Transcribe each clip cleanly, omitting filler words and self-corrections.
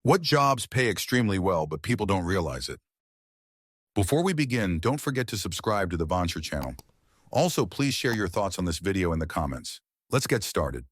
What jobs pay extremely well, but people don't realize it? Before we begin, don't forget to subscribe to the Vancher channel. Also, please share your thoughts on this video in the comments. Let's get started.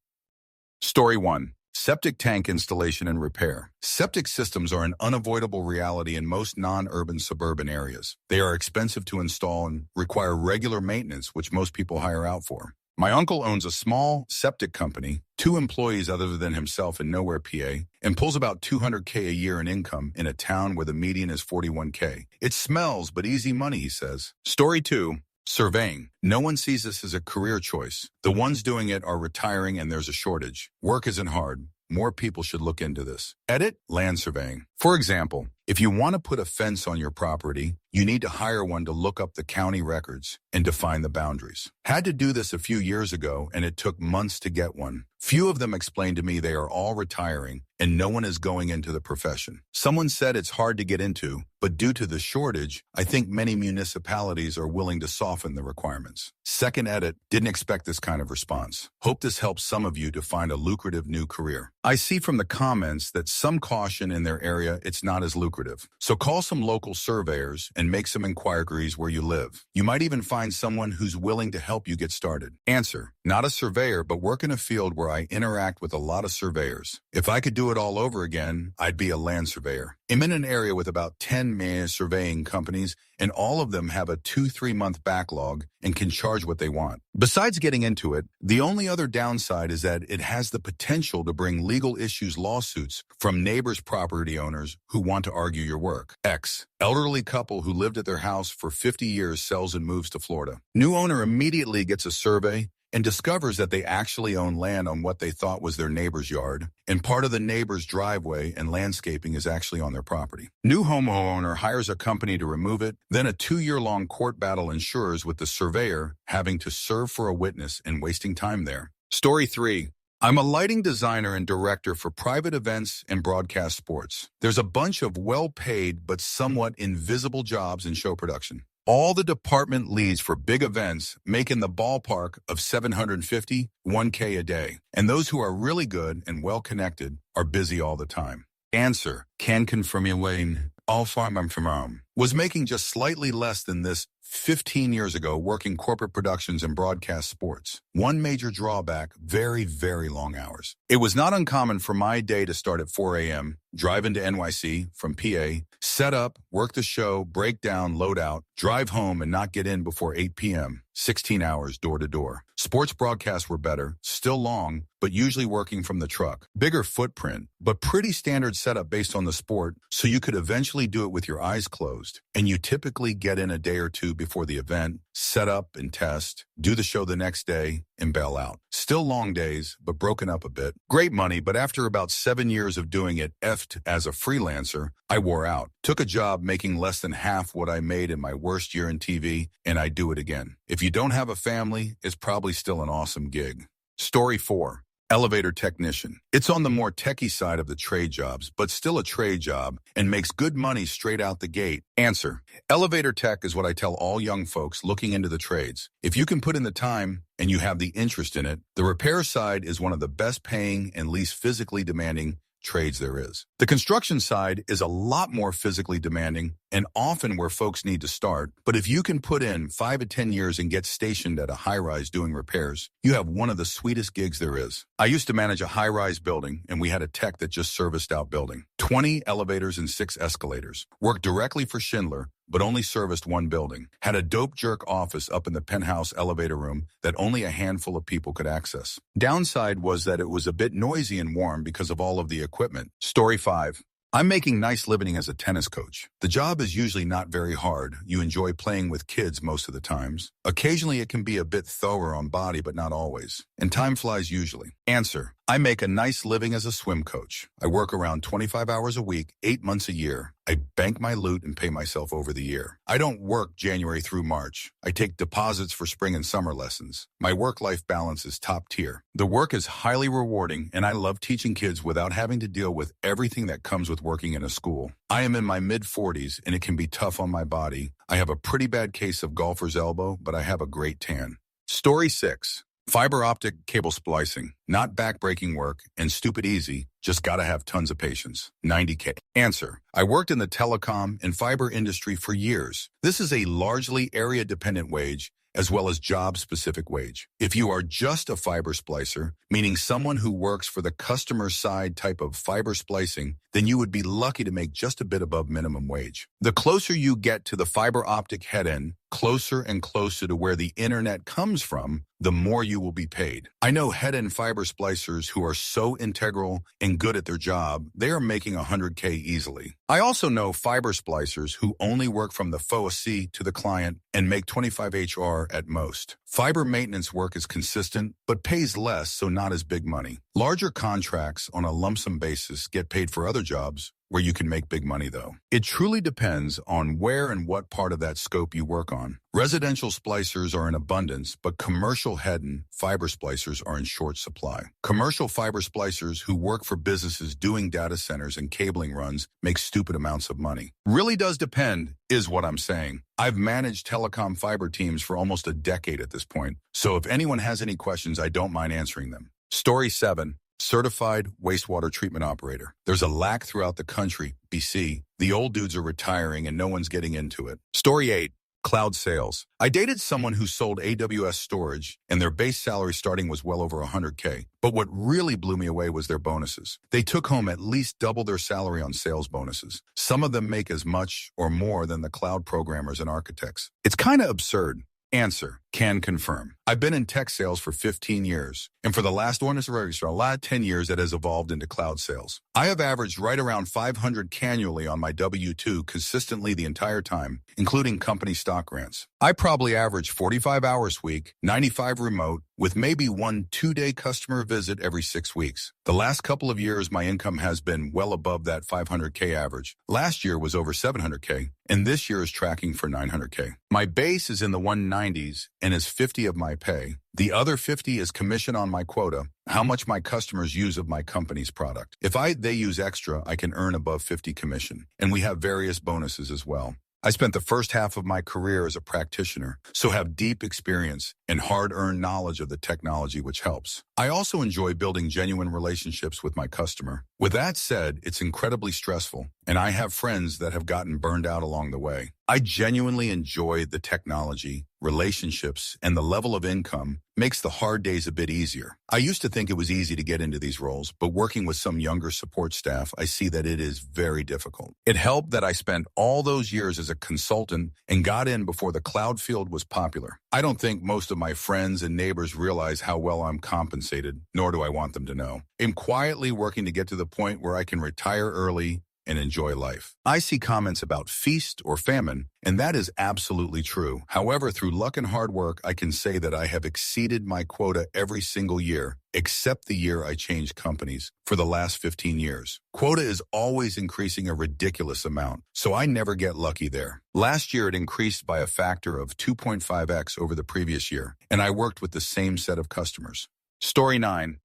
Story 1. Septic tank installation and repair. Septic systems are an unavoidable reality in most non-urban suburban areas. They are expensive to install and require regular maintenance, which most people hire out for. My uncle owns a small septic company, 2 employees other than himself in Nowhere, PA, and pulls about $200K a year in income in a town where the median is $41K. It smells, but easy money, he says. Story 2. Surveying. No one sees this as a career choice. The ones doing it are retiring and there's a shortage. Work isn't hard. More people should look into this. Edit, land surveying. For example, if you want to put a fence on your property, you need to hire one to look up the county records and define the boundaries. Had to do this a few years ago, and it took months to get one. Few of them explained to me they are all retiring, and no one is going into the profession. Someone said it's hard to get into, but due to the shortage, I think many municipalities are willing to soften the requirements. Second edit, didn't expect this kind of response. Hope this helps some of you to find a lucrative new career. I see from the comments that some caution in their area it's not as lucrative. So call some local surveyors and make some inquiries where you live. You might even find someone who's willing to help you get started. Answer, not a surveyor, but work in a field where I interact with a lot of surveyors. If I could do it all over again, I'd be a land surveyor. I'm in an area with about 10 surveying companies, and all of them have a 2-3 month backlog and can charge what they want. Besides getting into it, the only other downside is that it has the potential to bring legal issues lawsuits from neighbors' property owners who want to argue your work. X. Elderly couple who lived at their house for 50 years sells and moves to Florida. New owner immediately gets a survey and discovers that they actually own land on what they thought was their neighbor's yard, and part of the neighbor's driveway and landscaping is actually on their property. New homeowner hires a company to remove it, then a 2-year-long court battle ensures with the surveyor having to serve for a witness and wasting time there. Story 3. I'm a lighting designer and director for private events and broadcast sports. There's a bunch of well-paid but somewhat invisible jobs in show production. All the department leads for big events make in the ballpark of $750, $1K a day. And those who are really good and well-connected are busy all the time. Answer, can confirm you Wayne. All farm I'm from home. Was making just slightly less than this 15 years ago working corporate productions and broadcast sports. One major drawback, very, very long hours. It was not uncommon for my day to start at 4 a.m., drive into NYC from PA, set up, work the show, break down, load out, drive home and not get in before 8 p.m., 16 hours door to door. Sports broadcasts were better, still long, but usually working from the truck. Bigger footprint, but pretty standard setup based on the sport, so you could eventually do it with your eyes closed. And you typically get in a day or two before the event, set up and test, do the show the next day, and bail out. Still long days, but broken up a bit. Great money, but after about 7 years of doing it effed as a freelancer, I wore out. Took a job making less than half what I made in my worst year in TV, and I'd do it again. If you don't have a family, it's probably still an awesome gig. Story 4. Elevator technician. It's on the more techie side of the trade jobs, but still a trade job and makes good money straight out the gate. Answer. Elevator tech is what I tell all young folks looking into the trades. If you can put in the time and you have the interest in it, the repair side is one of the best paying and least physically demanding trades there is. The construction side is a lot more physically demanding and often where folks need to start, but if you can put in 5 to 10 years and get stationed at a high-rise doing repairs, you have one of the sweetest gigs there is. I used to manage a high-rise building, and we had a tech that just serviced out building. 20 elevators and 6 escalators. Worked directly for Schindler, but only serviced one building. Had a dope jerk office up in the penthouse elevator room that only a handful of people could access. Downside was that it was a bit noisy and warm because of all of the equipment. Story 5. I'm making nice living as a tennis coach. The job is usually not very hard. You enjoy playing with kids most of the times. Occasionally it can be a bit thorough on body, but not always. And time flies usually. Answer. I make a nice living as a swim coach. I work around 25 hours a week, 8 months a year. I bank my loot and pay myself over the year. I don't work January through March. I take deposits for spring and summer lessons. My work-life balance is top tier. The work is highly rewarding, and I love teaching kids without having to deal with everything that comes with working in a school. I am in my mid-40s, and it can be tough on my body. I have a pretty bad case of golfer's elbow, but I have a great tan. Story 6. Fiber optic cable splicing, not back-breaking work and stupid easy, just gotta have tons of patience. 90K. Answer. I worked in the telecom and fiber industry for years. This is a largely area-dependent wage as well as job-specific wage. If you are just a fiber splicer, meaning someone who works for the customer side type of fiber splicing, then you would be lucky to make just a bit above minimum wage. The closer you get to the fiber optic head end, closer and closer to where the internet comes from, the more you will be paid. I know head-end fiber splicers who are so integral and good at their job, they are making 100K easily. I also know fiber splicers who only work from the FOC to the client and make 25 HR at most. Fiber maintenance work is consistent, but pays less, so not as big money. Larger contracts on a lump sum basis get paid for other jobs, where you can make big money though. It truly depends on where and what part of that scope you work on. Residential splicers are in abundance, but commercial head-end fiber splicers are in short supply. Commercial fiber splicers who work for businesses doing data centers and cabling runs make stupid amounts of money. Really does depend, is what I'm saying. I've managed telecom fiber teams for almost a decade at this point, so if anyone has any questions, I don't mind answering them. Story 7. Certified wastewater treatment operator. There's a lack throughout the country, BC. The old dudes are retiring and no one's getting into it. Story 8. Cloud sales. I dated someone who sold AWS storage and their base salary starting was well over 100K. But what really blew me away was their bonuses. They took home at least double their salary on sales bonuses. Some of them make as much or more than the cloud programmers and architects. It's kind of absurd. Answer. Can confirm. I've been in tech sales for 15 years, and for the last 10 years that has evolved into cloud sales. I have averaged right around 500K annually on my W-2 consistently the entire time, including company stock grants. I probably average 45 hours a week, 95 remote, with maybe 1 2-day customer visit every 6 weeks. The last couple of years, my income has been well above that 500K average. Last year was over 700K, and this year is tracking for 900K. My base is in the 190s and is 50 of my pay. The other 50 is commission on my quota, how much my customers use of my company's product. If they use extra, I can earn above 50 commission, and we have various bonuses as well. I spent the first half of my career as a practitioner, so have deep experience and hard-earned knowledge of the technology, which helps. I also enjoy building genuine relationships with my customer. With that said, it's incredibly stressful, and I have friends that have gotten burned out along the way. I genuinely enjoy the technology, relationships, and the level of income makes the hard days a bit easier. I used to think it was easy to get into these roles, but working with some younger support staff, I see that it is very difficult. It helped that I spent all those years as a consultant and got in before the cloud field was popular. I don't think most of my friends and neighbors realize how well I'm compensated, nor do I want them to know. I'm quietly working to get to the point where I can retire early and enjoy life. I see comments about feast or famine, and that is absolutely true. However, through luck and hard work, I can say that I have exceeded my quota every single year, except the year I changed companies for the last 15 years. Quota is always increasing a ridiculous amount, so I never get lucky there. Last year, it increased by a factor of 2.5x over the previous year, and I worked with the same set of customers. Story 9.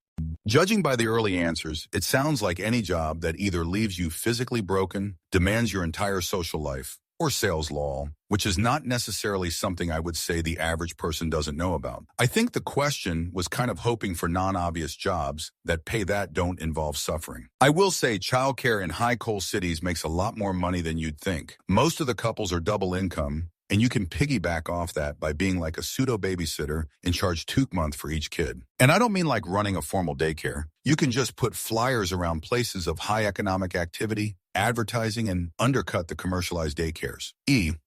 Judging by the early answers, it sounds like any job that either leaves you physically broken, demands your entire social life, or sales law, which is not necessarily something I would say the average person doesn't know about. I think the question was kind of hoping for non-obvious jobs that pay that don't involve suffering. I will say childcare in high coal cities makes a lot more money than you'd think. Most of the couples are double income, and you can piggyback off that by being like a pseudo babysitter and charge $2 a month for each kid. And I don't mean like running a formal daycare. You can just put flyers around places of high economic activity, advertising, and undercut the commercialized daycares.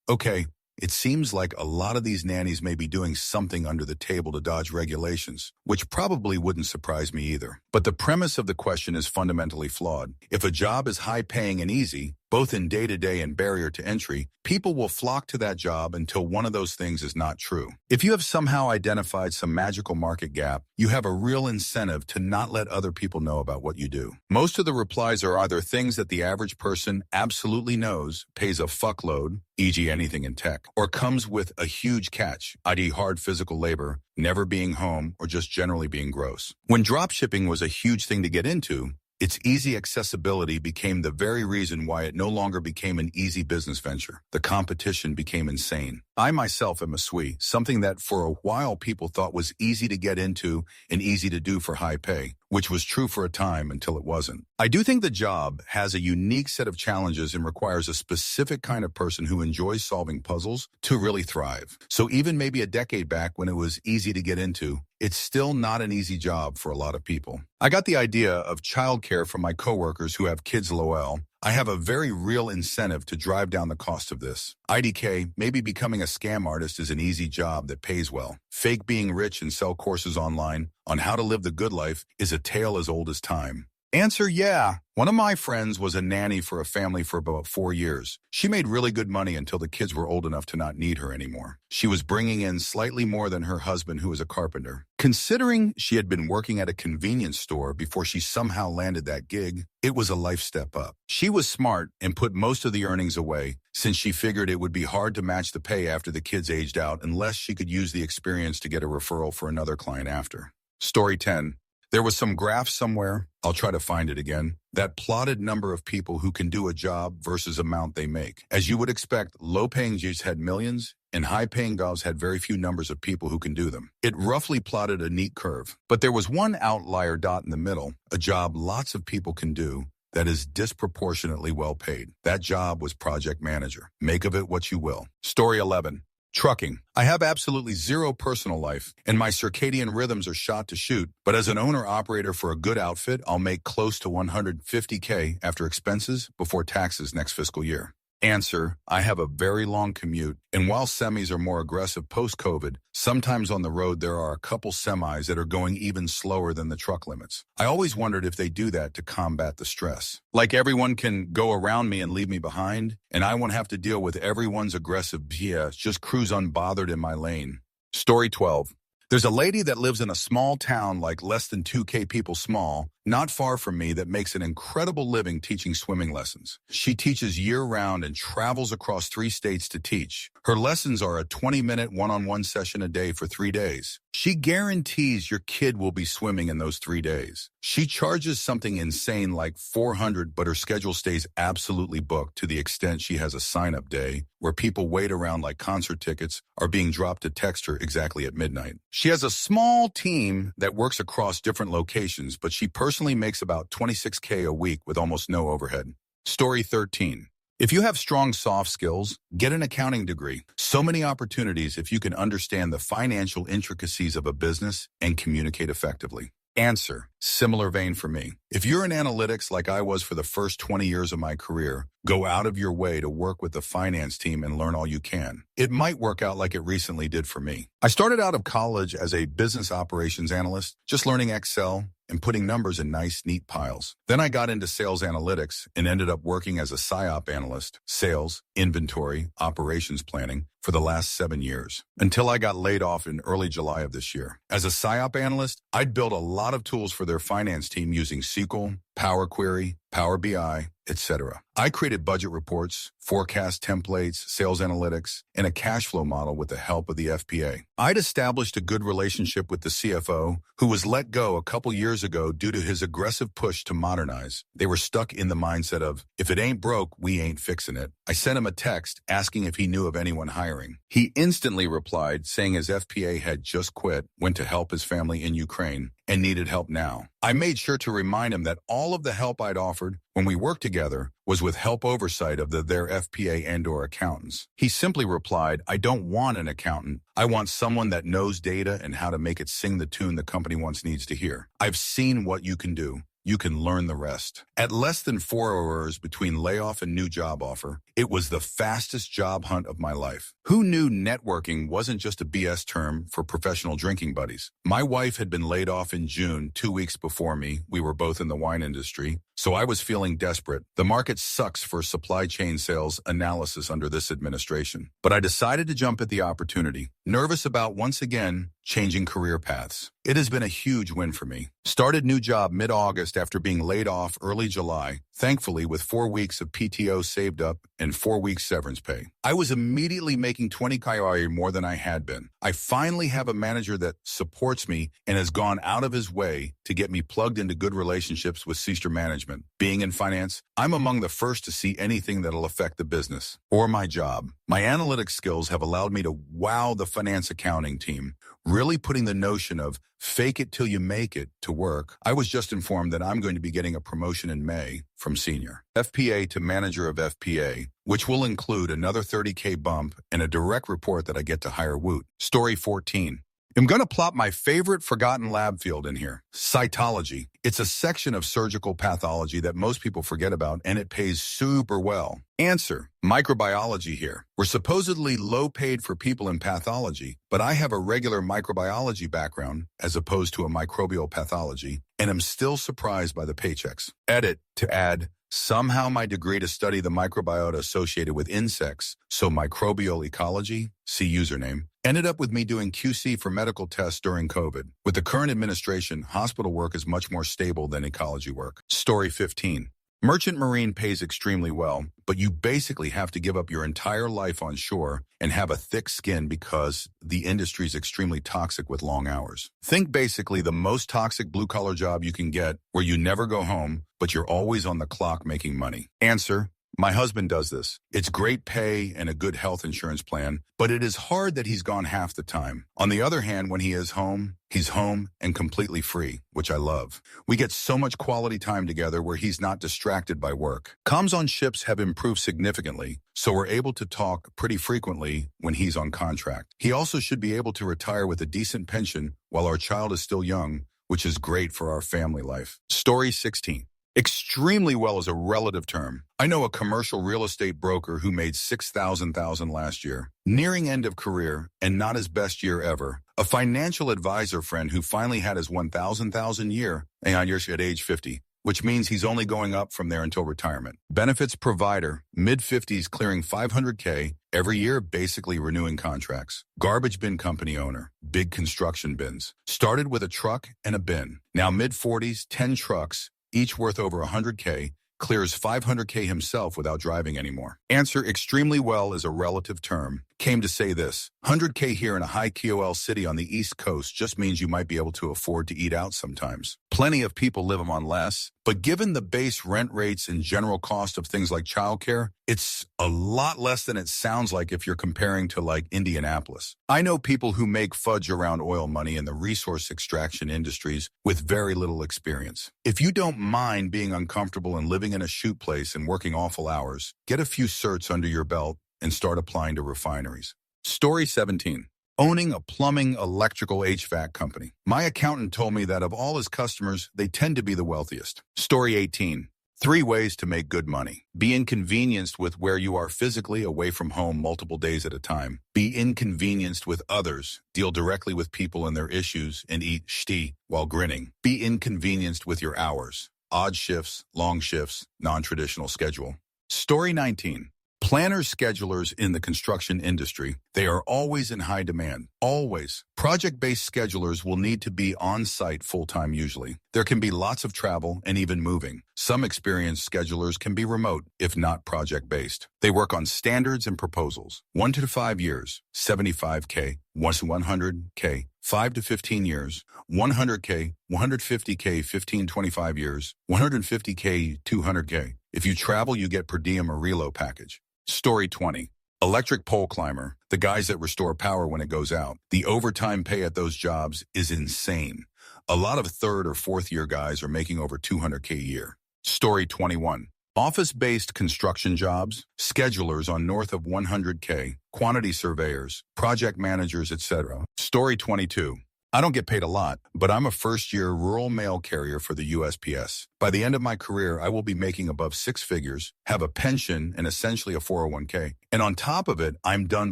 Okay, it seems like a lot of these nannies may be doing something under the table to dodge regulations, which probably wouldn't surprise me either. But the premise of the question is fundamentally flawed. If a job is high-paying and easy, both in day-to-day and barrier to entry, people will flock to that job until one of those things is not true. If you have somehow identified some magical market gap, you have a real incentive to not let other people know about what you do. Most of the replies are either things that the average person absolutely knows, pays a fuckload, e.g. anything in tech, or comes with a huge catch, i.e. hard physical labor, never being home, or just generally being gross. When dropshipping was a huge thing to get into, its easy accessibility became the very reason why it no longer became an easy business venture. The competition became insane. I myself am a SWE, something that for a while people thought was easy to get into and easy to do for high pay, which was true for a time until it wasn't. I do think the job has a unique set of challenges and requires a specific kind of person who enjoys solving puzzles to really thrive. So even maybe a decade back when it was easy to get into, it's still not an easy job for a lot of people. I got the idea of childcare from my coworkers who have kids LOL. I have a very real incentive to drive down the cost of this. IDK, maybe becoming a scam artist is an easy job that pays well. Fake being rich and sell courses online on how to live the good life is a tale as old as time. Answer, yeah. One of my friends was a nanny for a family for about 4 years. She made really good money until the kids were old enough to not need her anymore. She was bringing in slightly more than her husband, who was a carpenter. Considering she had been working at a convenience store before she somehow landed that gig, it was a life step up. She was smart and put most of the earnings away since she figured it would be hard to match the pay after the kids aged out unless she could use the experience to get a referral for another client after. Story 10. There was some graph somewhere, I'll try to find it again, that plotted number of people who can do a job versus amount they make. As you would expect, low-paying jobs had millions, and high-paying jobs had very few numbers of people who can do them. It roughly plotted a neat curve, but there was one outlier dot in the middle, a job lots of people can do, that is disproportionately well paid. That job was project manager. Make of it what you will. Story 11. Trucking. I have absolutely zero personal life, and my circadian rhythms are shot to shoot, but as an owner-operator for a good outfit, I'll make close to $150K after expenses before taxes next fiscal year. Answer, I have a very long commute, and while semis are more aggressive post-COVID, sometimes on the road there are a couple semis that are going even slower than the truck limits. I always wondered if they do that to combat the stress. Like everyone can go around me and leave me behind, and I won't have to deal with everyone's aggressive BS, just cruise unbothered in my lane. Story 12. There's a lady that lives in a small town like less than 2K people small, not far from me, that makes an incredible living teaching swimming lessons. She teaches year-round and travels across 3 states to teach. Her lessons are a 20-minute one-on-one session a day for 3 days. She guarantees your kid will be swimming in those 3 days. She charges something insane like $400, but her schedule stays absolutely booked to the extent she has a sign-up day where people wait around like concert tickets are being dropped to text her exactly at midnight. She has a small team that works across different locations, but she personally makes about $26K a week with almost no overhead. Story 13. If you have strong soft skills, get an accounting degree. So many opportunities if you can understand the financial intricacies of a business and communicate effectively. Answer, similar vein for me. If you're in analytics like I was for the first 20 years of my career, go out of your way to work with the finance team and learn all you can. It might work out like it recently did for me. I started out of college as a business operations analyst, just learning Excel and putting numbers in nice, neat piles. Then I got into sales analytics and ended up working as a PSYOP analyst, sales, inventory, operations planning, for the last 7 years, until I got laid off in early July of this year. As a PSYOP analyst, I'd built a lot of tools for their finance team using SQL, Power Query, Power BI, etc. I created budget reports, forecast templates, sales analytics, and a cash flow model with the help of the FPA. I'd established a good relationship with the CFO, who was let go a couple years ago due to his aggressive push to modernize. They were stuck in the mindset of, if it ain't broke, we ain't fixing it. I sent him a text asking if he knew of anyone hiring. He instantly replied saying his FPA had just quit, went to help his family in Ukraine, and needed help now. I made sure to remind him that all of the help I'd offered when we worked together was with help oversight of their FPA and/or accountants. He simply replied, I don't want an accountant. I want someone that knows data and how to make it sing the tune the company wants needs to hear. I've seen what you can do. You can learn the rest. At less than 4 hours between layoff and new job offer, it was the fastest job hunt of my life. Who knew networking wasn't just a BS term for professional drinking buddies? My wife had been laid off in June, 2 weeks before me. We were both in the wine industry, so I was feeling desperate. The market sucks for supply chain sales analysis under this administration. But I decided to jump at the opportunity, nervous about once again changing career paths. It has been a huge win for me. Started new job mid-August after being laid off early July. thankfully with 4 weeks of PTO saved up and 4 weeks severance pay. I was immediately making 20 KRI more than I had been. I finally have a manager that supports me and has gone out of his way to get me plugged into good relationships with senior management. Being in finance, I'm among the first to see anything that'll affect the business or my job. My analytics skills have allowed me to wow the finance accounting team, really putting the notion of fake it till you make it to work. I was just informed that I'm going to be getting a promotion in May from senior FPA to manager of FPA, which will include another 30K bump and a direct report that I get to hire Woot. Story 14. I'm going to plop my favorite forgotten lab field in here, cytology. It's a section of surgical pathology that most people forget about, and it pays super well. Answer: microbiology here. We're supposedly low paid for people in pathology, but I have a regular microbiology background as opposed to a microbial pathology, and I'm still surprised by the paychecks. Edit to add: somehow my degree to study the microbiota associated with insects, so microbial ecology, see username, ended up with me doing QC for medical tests during COVID. With the current administration, hospital work is much more stable than ecology work. Story 15. Merchant Marine pays extremely well, but you basically have to give up your entire life on shore and have a thick skin because the industry is extremely toxic with long hours. Think basically the most toxic blue-collar job you can get where you never go home, but you're always on the clock making money. Answer: my husband does this. It's great pay and a good health insurance plan, but it is hard that he's gone half the time. On the other hand, when he is home, he's home and completely free, which I love. We get so much quality time together where he's not distracted by work. Comms on ships have improved significantly, so we're able to talk pretty frequently when he's on contract. He also should be able to retire with a decent pension while our child is still young, which is great for our family life. Story 16. Extremely well is a relative term. I know a commercial real estate broker who made $6,000 last year, nearing end of career and not his best year ever. A financial advisor friend who finally had his 1,000 year at age 50, which means he's only going up from there until retirement. Benefits provider, mid-50s clearing $500K every year, basically renewing contracts. Garbage bin company owner, big construction bins. Started with a truck and a bin. Now mid-40s, 10 trucks, each worth over $100K, clears $500K himself without driving anymore. Answer: extremely well is a relative term. Came to say this: $100K here in a high QOL city on the East Coast just means you might be able to afford to eat out sometimes. Plenty of people live on less, but given the base rent rates and general cost of things like childcare, it's a lot less than it sounds like if you're comparing to like Indianapolis. I know people who make fudge around oil money in the resource extraction industries with very little experience. If you don't mind being uncomfortable and living in a shoot place and working awful hours, get a few certs under your belt and start applying to refineries. Story 17. Owning a plumbing, electrical, HVAC company. My accountant told me that of all his customers, they tend to be the wealthiest. Story 18. 3 ways to make good money. Be inconvenienced with where you are physically away from home multiple days at a time. Be inconvenienced with others. Deal directly with people and their issues and eat shti while grinning. Be inconvenienced with your hours. Odd shifts, long shifts, non-traditional schedule. Story 19. Planners, schedulers in the construction industry, they are always in high demand. Always. Project-based schedulers will need to be on-site full-time usually. There can be lots of travel and even moving. Some experienced schedulers can be remote, if not project-based. They work on standards and proposals. 1 to 5 years, $75K, 1 to 100K, 5 to 15 years, $100K, 150K, 15, 25 years, $150K, 200K. If you travel, you get per diem or reload package. Story 20. Electric pole climber, the guys that restore power when it goes out. The overtime pay at those jobs is insane. A lot of 3rd or 4th year guys are making over $200K a year. Story 21. Office-based construction jobs, schedulers on north of $100K, quantity surveyors, project managers, etc. Story 22. I don't get paid a lot, but I'm a first-year rural mail carrier for the USPS. By the end of my career, I will be making above 6 figures, have a pension and essentially a 401K. And on top of it, I'm done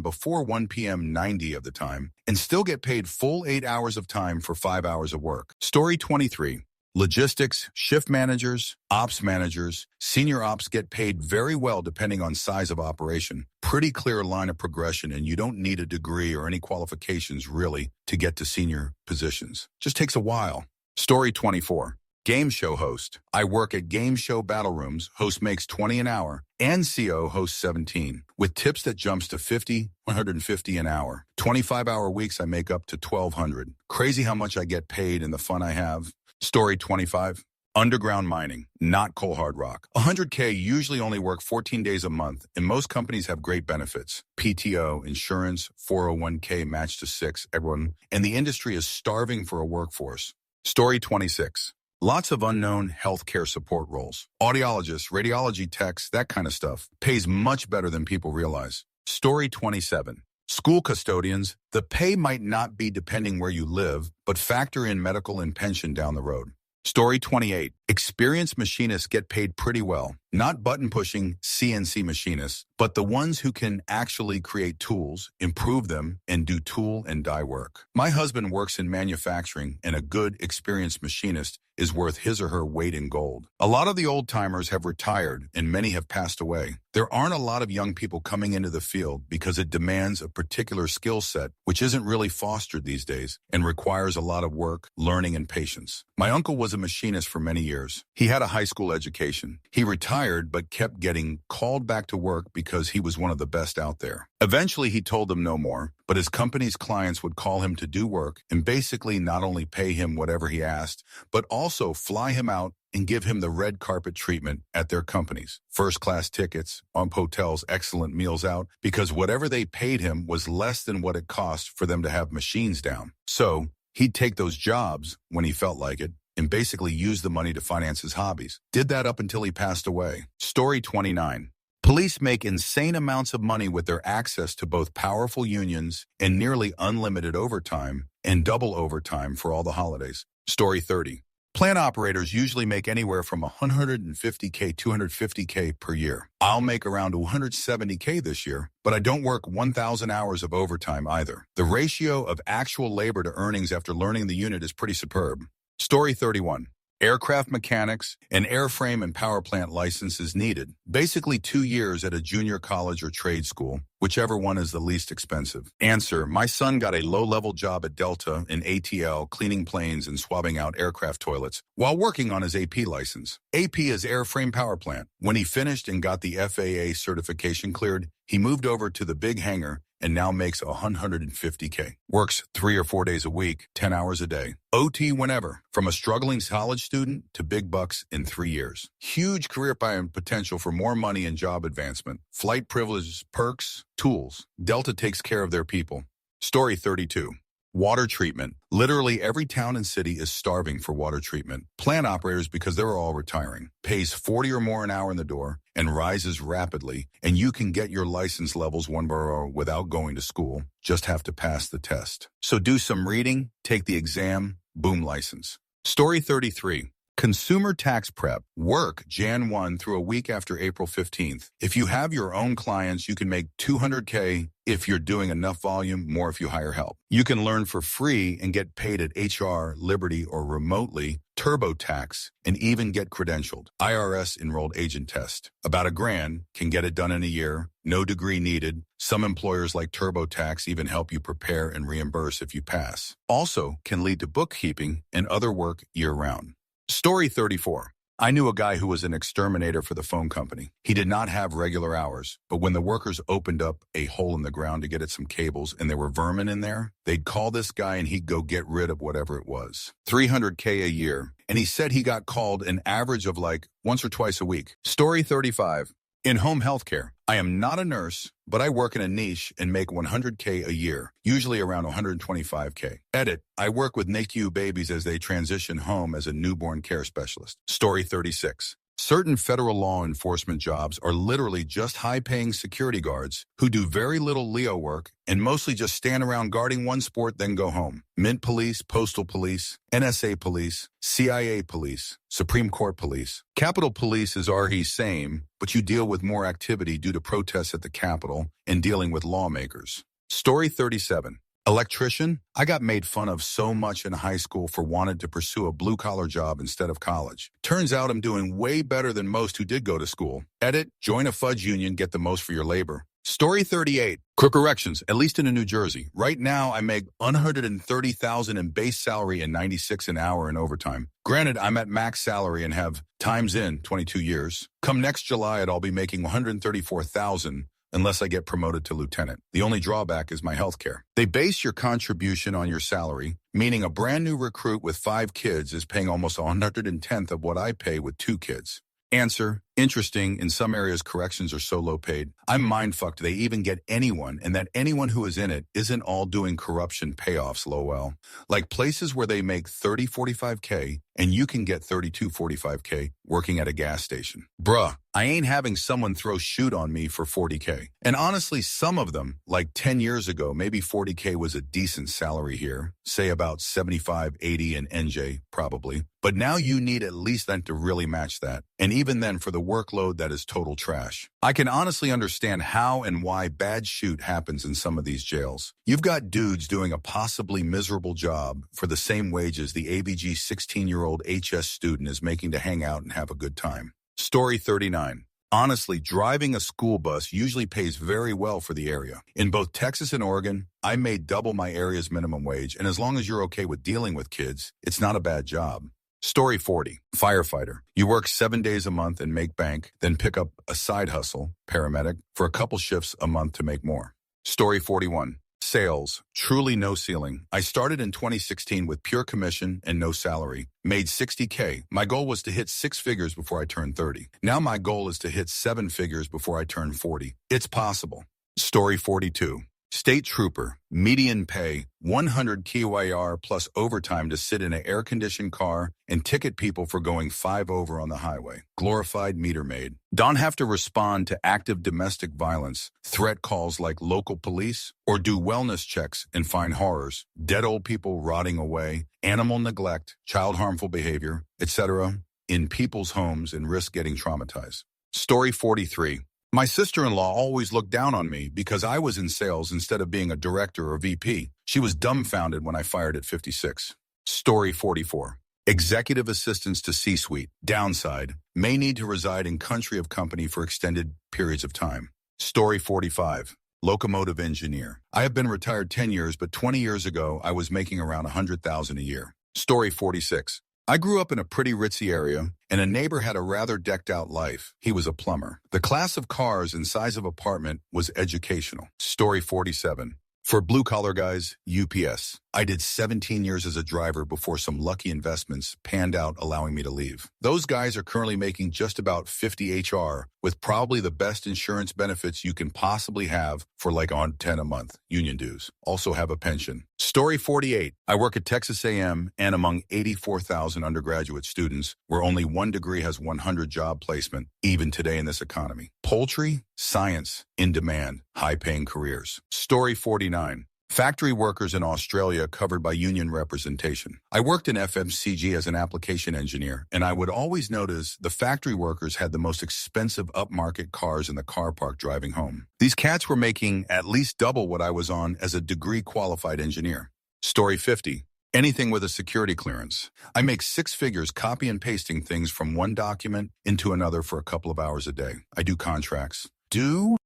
before 1 p.m. 90 of the time and still get paid full 8 hours of time for 5 hours of work. Story 23. Logistics, shift managers, ops managers, senior ops get paid very well depending on size of operation. Pretty clear line of progression, and you don't need a degree or any qualifications really to get to senior positions. Just takes a while. Story 24. Game show host. I work at game show battle rooms. Host makes 20 an hour. And CO hosts 17. With tips that jumps to 50, 150 an hour. 25-hour weeks I make up to 1,200. Crazy how much I get paid and the fun I have. Story 25. Underground mining, not coal hard rock. 100K usually only work 14 days a month, and most companies have great benefits. PTO, insurance, 401k matched to 6, everyone. And the industry is starving for a workforce. Story 26. Lots of unknown healthcare support roles. Audiologists, radiology techs, that kind of stuff. Pays much better than people realize. Story 27. School custodians, the pay might not be depending where you live, but factor in medical and pension down the road. Story 28. Experienced machinists get paid pretty well. Not button-pushing CNC machinists, but the ones who can actually create tools, improve them, and do tool and die work. My husband works in manufacturing, and a good, experienced machinist is worth his or her weight in gold. A lot of the old-timers have retired, and many have passed away. There aren't a lot of young people coming into the field because it demands a particular skill set, which isn't really fostered these days, and requires a lot of work, learning, and patience. My uncle was a machinist for many years. He had a high school education. He retired, but kept getting called back to work because he was one of the best out there. Eventually, he told them no more, but his company's clients would call him to do work and basically not only pay him whatever he asked, but also fly him out and give him the red carpet treatment at their companies. First-class tickets, on hotels, excellent meals out, because whatever they paid him was less than what it cost for them to have machines down. So he'd take those jobs when he felt like it and basically use the money to finance his hobbies. Did that up until he passed away. Story 29. Police make insane amounts of money with their access to both powerful unions and nearly unlimited overtime and double overtime for all the holidays. Story 30. Plant operators usually make anywhere from 150K, 250K per year. I'll make around 170K this year, but I don't work 1,000 hours of overtime either. The ratio of actual labor to earnings after learning the unit is pretty superb. Story 31. Aircraft mechanics, an airframe and power plant license is needed. Basically 2 years at a junior college or trade school, whichever one is the least expensive. Answer, my son got a low-level job at Delta in ATL, cleaning planes and swabbing out aircraft toilets, while working on his AP license. AP is airframe power plant. When he finished and got the FAA certification cleared, he moved over to the big hangar and now makes 150K. Works 3 or 4 days a week, 10 hours a day. OT whenever. From a struggling college student to big bucks in 3 years. Huge career potential for more money and job advancement. Flight privileges, perks, tools. Delta takes care of their people. Story 32. Water treatment. Literally every town and city is starving for water treatment. Plant operators, because they're all retiring, pays 40 or more an hour in the door and rises rapidly, and you can get your license levels one borough without going to school. Just have to pass the test. So do some reading, take the exam, boom, license. Story 33. Consumer tax prep. Work Jan 1 through a week after April 15th. If you have your own clients, you can make 200K if you're doing enough volume, more if you hire help. You can learn for free and get paid at HR, Liberty, or remotely, TurboTax, and even get credentialed. IRS enrolled agent test. About $1,000, can get it done in a year. No degree needed. Some employers like TurboTax even help you prepare and reimburse if you pass. Also can lead to bookkeeping and other work year-round. Story 34. I knew a guy who was an exterminator for the phone company. He did not have regular hours, but when the workers opened up a hole in the ground to get at some cables and there were vermin in there, they'd call this guy and he'd go get rid of whatever it was. 300K a year. And he said he got called an average of like once or twice a week. Story 35. In home healthcare, I am not a nurse, but I work in a niche and make 100K a year, usually around 125K. Edit, I work with NICU babies as they transition home as a newborn care specialist. Story 36. Certain federal law enforcement jobs are literally just high-paying security guards who do very little Leo work and mostly just stand around guarding one sport, then go home. Mint police, postal police, NSA police, CIA police, Supreme Court police. Capitol Police is already same, but you deal with more activity due to protests at the Capitol and dealing with lawmakers. Story 37. Electrician, I got made fun of so much in high school for wanting to pursue a blue-collar job instead of college. Turns out I'm doing way better than most who did go to school. Edit, join a fudge union, get the most for your labor. Story 38. Quick corrections, at least in New Jersey. Right now, I make $130,000 in base salary and $96 an hour in overtime. Granted, I'm at max salary and have times in 22 years. Come next July, I'll be making $134,000 unless I get promoted to lieutenant. The only drawback is my health care. They base your contribution on your salary, meaning a brand new recruit with 5 kids is paying almost 110th of what I pay with 2 kids. Answer: interesting, in some areas corrections are so low paid. I'm mindfucked they even get anyone, and that anyone who is in it isn't all doing corruption payoffs lol. Like places where they make 30-45K and you can get 32-45K working at a gas station. Bruh, I ain't having someone throw shoot on me for 40K. And honestly, some of them, like 10 years ago, maybe 40K was a decent salary here, say about 75, 80 in NJ, probably. But now you need at least that to really match that. And even then, for the workload, that is total trash. I can honestly understand how and why bad shoot happens in some of these jails. You've got dudes doing a possibly miserable job for the same wages the ABG 16-year-old HS student is making to hang out and have a good time. Story 39. Honestly, driving a school bus usually pays very well for the area. In both Texas and Oregon, I made double my area's minimum wage, and as long as you're okay with dealing with kids, it's not a bad job. Story 40. Firefighter. You work 7 days a month and make bank, then pick up a side hustle, paramedic, for a couple shifts a month to make more. Story 41. Sales. Truly no ceiling. I started in 2016 with pure commission and no salary. Made 60K. My goal was to hit 6 figures before I turned 30. Now my goal is to hit 7 figures before I turn 40. It's possible. Story 42. State trooper, median pay, 100 KYR plus overtime to sit in an air-conditioned car and ticket people for going 5 over on the highway. Glorified meter maid. Don't have to respond to active domestic violence, threat calls like local police, or do wellness checks and find horrors, dead old people rotting away, animal neglect, child harmful behavior, etc. in people's homes and risk getting traumatized. Story 43. My sister-in-law always looked down on me because I was in sales instead of being a director or VP. She was dumbfounded when I fired at 56. Story 44. Executive assistants to C-suite. Downside. May need to reside in country of company for extended periods of time. Story 45. Locomotive engineer. I have been retired 10 years, but 20 years ago, I was making around $100,000 a year. Story 46. I grew up in a pretty ritzy area, and a neighbor had a rather decked-out life. He was a plumber. The class of cars and size of apartment was educational. Story 47. For blue-collar guys, UPS. I did 17 years as a driver before some lucky investments panned out, allowing me to leave. Those guys are currently making just about 50 HR, with probably the best insurance benefits you can possibly have for like on 10 a month, union dues. Also have a pension. Story 48. I work at Texas A&M and among 84,000 undergraduate students, where only one degree has 100 job placement, even today in this economy. Poultry, science, in demand, high-paying careers. Story 49. Factory workers in Australia covered by union representation. I worked in FMCG as an application engineer, and I would always notice the factory workers had the most expensive upmarket cars in the car park driving home. These cats were making at least double what I was on as a degree-qualified engineer. Story 50. Anything with a security clearance. I make 6 figures copy and pasting things from one document into another for a couple of hours a day. I do contracts.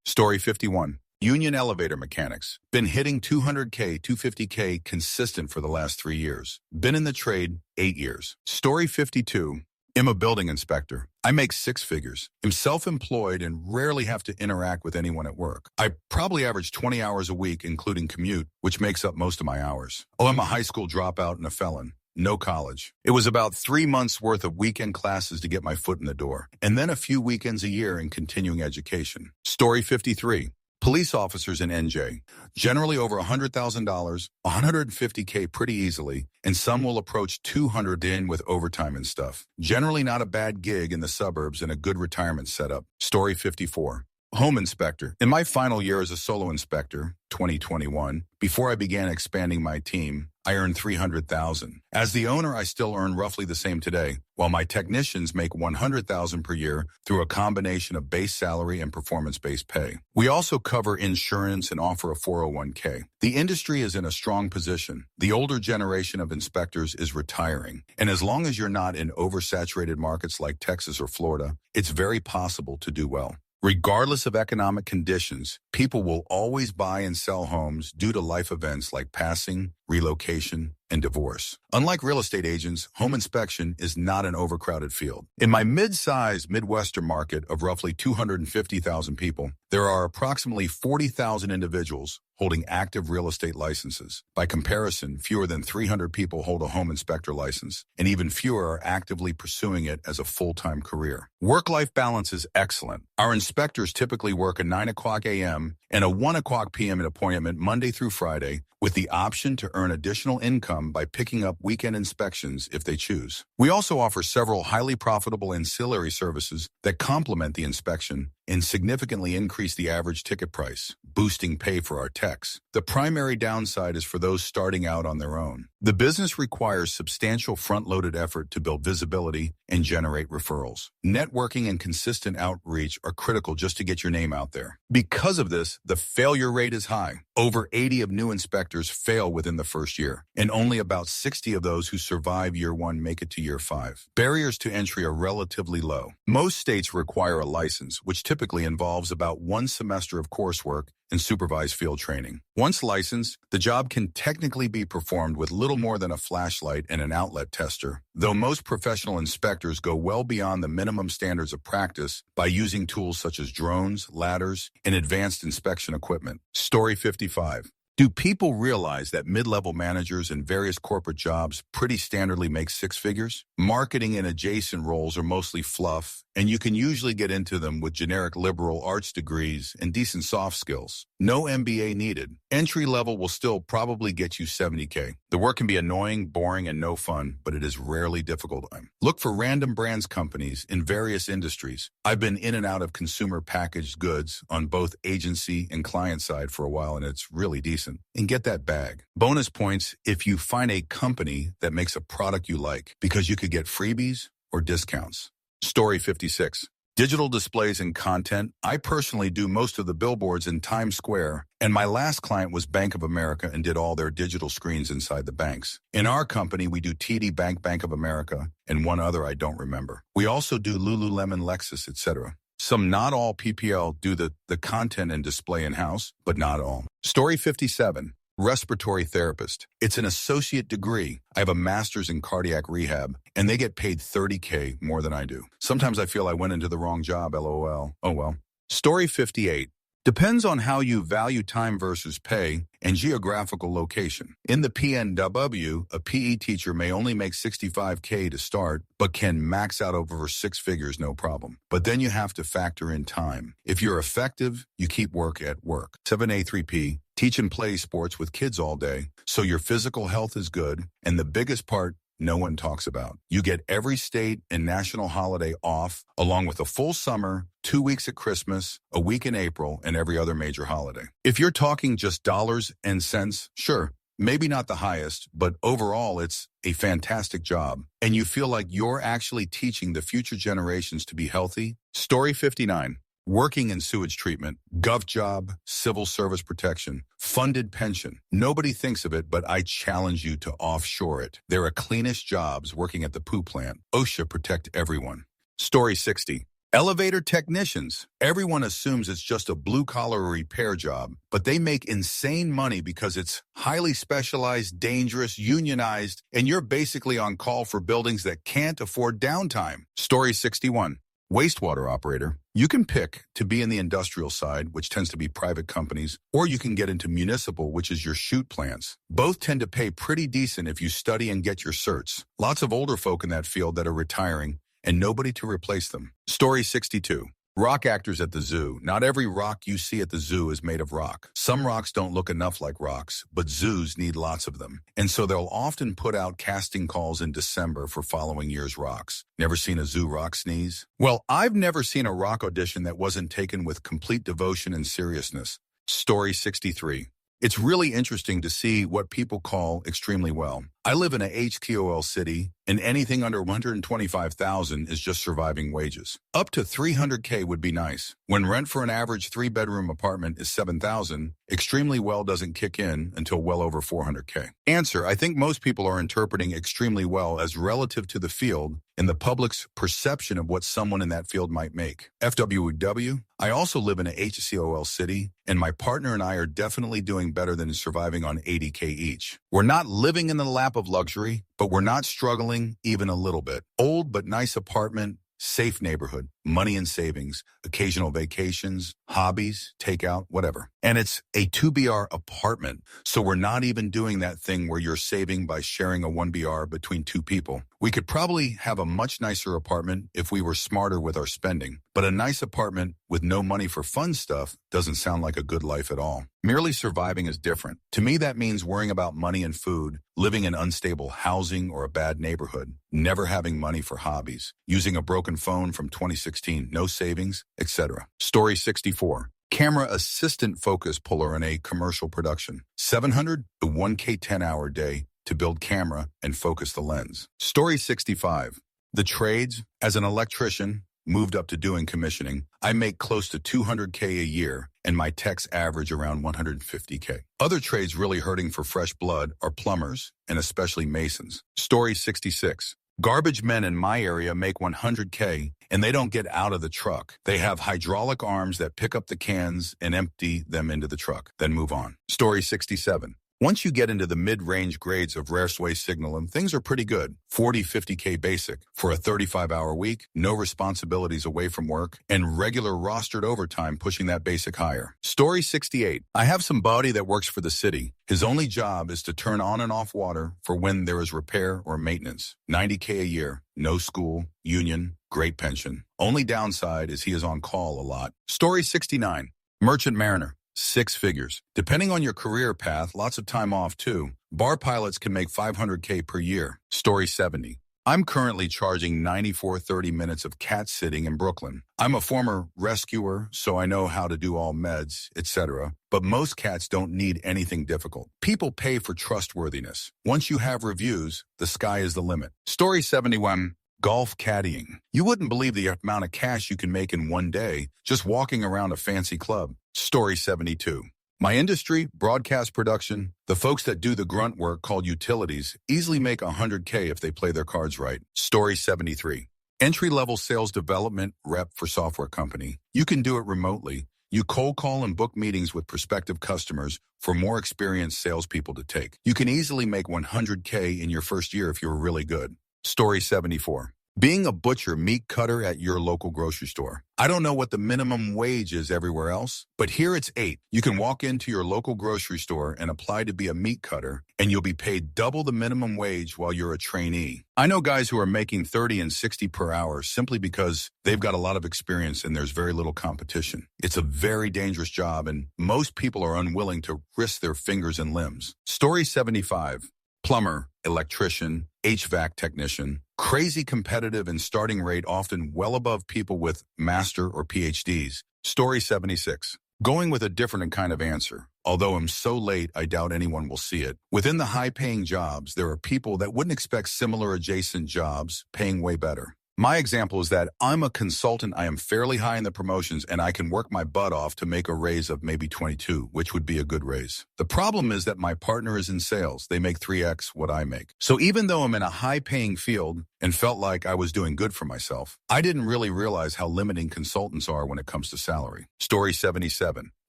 Story 51. Union elevator mechanics. Been hitting 200K, 250K consistent for the last 3 years. Been in the trade 8 years. Story 52. Am a building inspector. I make 6 figures. Am self-employed and rarely have to interact with anyone at work. I probably average 20 hours a week, including commute, which makes up most of my hours. Oh, I'm a high school dropout and a felon. No college. It was about 3 months worth of weekend classes to get my foot in the door, and then a few weekends a year in continuing education. Story 53. Police officers in NJ, generally over $100,000, 150K pretty easily, and some will approach 200 in with overtime and stuff. Generally not a bad gig in the suburbs and a good retirement setup. Story 54. Home inspector. In my final year as a solo inspector, 2021, before I began expanding my team, I earned $300,000. As the owner, I still earn roughly the same today, while my technicians make $100,000 per year through a combination of base salary and performance-based pay. We also cover insurance and offer a 401k. The industry is in a strong position. The older generation of inspectors is retiring, and as long as you're not in oversaturated markets like Texas or Florida, it's very possible to do well. Regardless of economic conditions, people will always buy and sell homes due to life events like passing, relocation, and divorce. Unlike real estate agents, home inspection is not an overcrowded field. In my mid-sized Midwestern market of roughly 250,000 people, there are approximately 40,000 individuals holding active real estate licenses. By comparison, fewer than 300 people hold a home inspector license, and even fewer are actively pursuing it as a full-time career. Work-life balance is excellent. Our inspectors typically work a 9 o'clock a.m. and a 1 o'clock p.m. appointment Monday through Friday, with the option to earn additional income by picking up weekend inspections if they choose. We also offer several highly profitable ancillary services that complement the inspection and significantly increase the average ticket price, boosting pay for our techs. The primary downside is for those starting out on their own. The business requires substantial front-loaded effort to build visibility and generate referrals. Networking and consistent outreach are critical just to get your name out there. Because of this, the failure rate is high. Over 80 of new inspectors fail within the first year, and only about 60 of those who survive year 1 make it to year 5. Barriers to entry are relatively low. Most states require a license, which typically involves about 1 semester of coursework and supervised field training. Once licensed, the job can technically be performed with little more than a flashlight and an outlet tester, though most professional inspectors go well beyond the minimum standards of practice by using tools such as drones, ladders, and advanced inspection equipment. Story 55. Do people realize that mid-level managers in various corporate jobs pretty standardly make 6 figures? Marketing and adjacent roles are mostly fluff, and you can usually get into them with generic liberal arts degrees and decent soft skills. No MBA needed. Entry level will still probably get you $70K. The work can be annoying, boring, and no fun, but it is rarely difficult. Look for random brands companies in various industries. I've been in and out of consumer packaged goods on both agency and client side for a while, and it's really decent. And get that bag. Bonus points if you find a company that makes a product you like, because you could get freebies or discounts. Story 56. Digital displays and content. I personally do most of the billboards in Times Square, and my last client was Bank of America and did all their digital screens inside the banks. In our company, we do TD Bank, Bank of America, and one other I don't remember. We also do Lululemon, Lexus, etc. Some, not all PPL do the content and display in-house, but not all. Story 57. Respiratory therapist. It's an associate degree. I have a master's in cardiac rehab, and they get paid $30K more than I do. Sometimes I feel I went into the wrong job, LOL. Oh well. Story 58. Depends on how you value time versus pay and geographical location. In the PNW, a PE teacher may only make $65K to start, but can max out over 6 figures no problem. But then you have to factor in time. If you're effective, you keep work at work. 7A3P. Teach and play sports with kids all day, so your physical health is good, and the biggest part no one talks about. You get every state and national holiday off, along with a full summer, 2 weeks at Christmas, a week in April, and every other major holiday. If you're talking just dollars and cents, sure, maybe not the highest, but overall it's a fantastic job, and you feel like you're actually teaching the future generations to be healthy. Story 59. Working in sewage treatment, gov job, civil service protection, funded pension. Nobody thinks of it, but I challenge you to offshore it. There are cleanest jobs working at the poo plant. OSHA protect everyone. Story 60. Elevator technicians. Everyone assumes it's just a blue-collar repair job, but they make insane money because it's highly specialized, dangerous, unionized, and you're basically on call for buildings that can't afford downtime. Story 61. Wastewater operator. You can pick to be in the industrial side, which tends to be private companies, or you can get into municipal, which is your chute plants. Both tend to pay pretty decent if you study and get your certs. Lots of older folk in that field that are retiring, and nobody to replace them. Story 62. Rock actors at the zoo. Not every rock you see at the zoo is made of rock. Some rocks don't look enough like rocks, but zoos need lots of them. And so they'll often put out casting calls in December for following year's rocks. Never seen a zoo rock sneeze? Well, I've never seen a rock audition that wasn't taken with complete devotion and seriousness. Story 63. It's really interesting to see what people call extremely well. I live in a HQOL city, and anything under 125,000 is just surviving wages. Up to 300K would be nice. When rent for an average 3-bedroom apartment is 7,000, extremely well doesn't kick in until well over 400K. Answer: I think most people are interpreting extremely well as relative to the field and the public's perception of what someone in that field might make. FWW, I also live in a HCOL city, and my partner and I are definitely doing better than surviving on 80K each. We're not living in the lap of luxury, but we're not struggling even a little bit. Old but nice apartment, safe neighborhood, money and savings, occasional vacations, hobbies, takeout, whatever. And it's a 2BR apartment, so we're not even doing that thing where you're saving by sharing a 1BR between two people. We could probably have a much nicer apartment if we were smarter with our spending, but a nice apartment with no money for fun stuff doesn't sound like a good life at all. Merely surviving is different. To me, that means worrying about money and food, living in unstable housing or a bad neighborhood, never having money for hobbies, using a broken phone from 2016, no savings, etc. Story 64. Camera assistant focus puller in a commercial production. 700 to 1K 10-hour day to build camera and focus the lens. Story 65. The trades. As an electrician, moved up to doing commissioning, I make close to 200K a year, and my techs average around 150K. Other trades really hurting for fresh blood are plumbers, and especially masons. Story 66. Garbage men in my area make 100K, and they don't get out of the truck. They have hydraulic arms that pick up the cans and empty them into the truck, then move on. Story 67. Once you get into the mid-range grades of rare sway signal, things are pretty good. 40, 50K basic for a 35-hour week, no responsibilities away from work, and regular rostered overtime pushing that basic higher. Story 68. I have some buddy that works for the city. His only job is to turn on and off water for when there is repair or maintenance. 90K a year, no school, union, great pension. Only downside is he is on call a lot. Story 69. Merchant mariner. 6 figures. Depending on your career path, lots of time off too. Bar pilots can make 500K per year. Story 70. I'm currently charging 94.30 minutes of cat sitting in Brooklyn. I'm a former rescuer, so I know how to do all meds, etc. But most cats don't need anything difficult. People pay for trustworthiness. Once you have reviews, the sky is the limit. Story 71. Golf caddying. You wouldn't believe the amount of cash you can make in one day just walking around a fancy club. Story 72. My industry, broadcast production, the folks that do the grunt work called utilities easily make 100K if they play their cards right. Story 73. Entry-level sales development rep for software company. You can do it remotely. You cold call and book meetings with prospective customers for more experienced salespeople to take. You can easily make 100K in your first year if you're really good. Story 74. Being a butcher meat cutter at your local grocery store. I don't know what the minimum wage is everywhere else, but here it's 8. You can walk into your local grocery store and apply to be a meat cutter, and you'll be paid double the minimum wage while you're a trainee. I know guys who are making 30 and 60 per hour simply because they've got a lot of experience and there's very little competition. It's a very dangerous job, and most people are unwilling to risk their fingers and limbs. Story 75. Plumber, electrician, HVAC technician, crazy competitive and starting rate often well above people with master or PhDs. Story 76. Going with a different kind of answer. Although I'm so late, I doubt anyone will see it. Within the high-paying jobs, there are people that wouldn't expect similar adjacent jobs paying way better. My example is that I'm a consultant, I am fairly high in the promotions, and I can work my butt off to make a raise of maybe 22, which would be a good raise. The problem is that my partner is in sales. They make 3x what I make. So even though I'm in a high-paying field and felt like I was doing good for myself, I didn't really realize how limiting consultants are when it comes to salary. Story 77.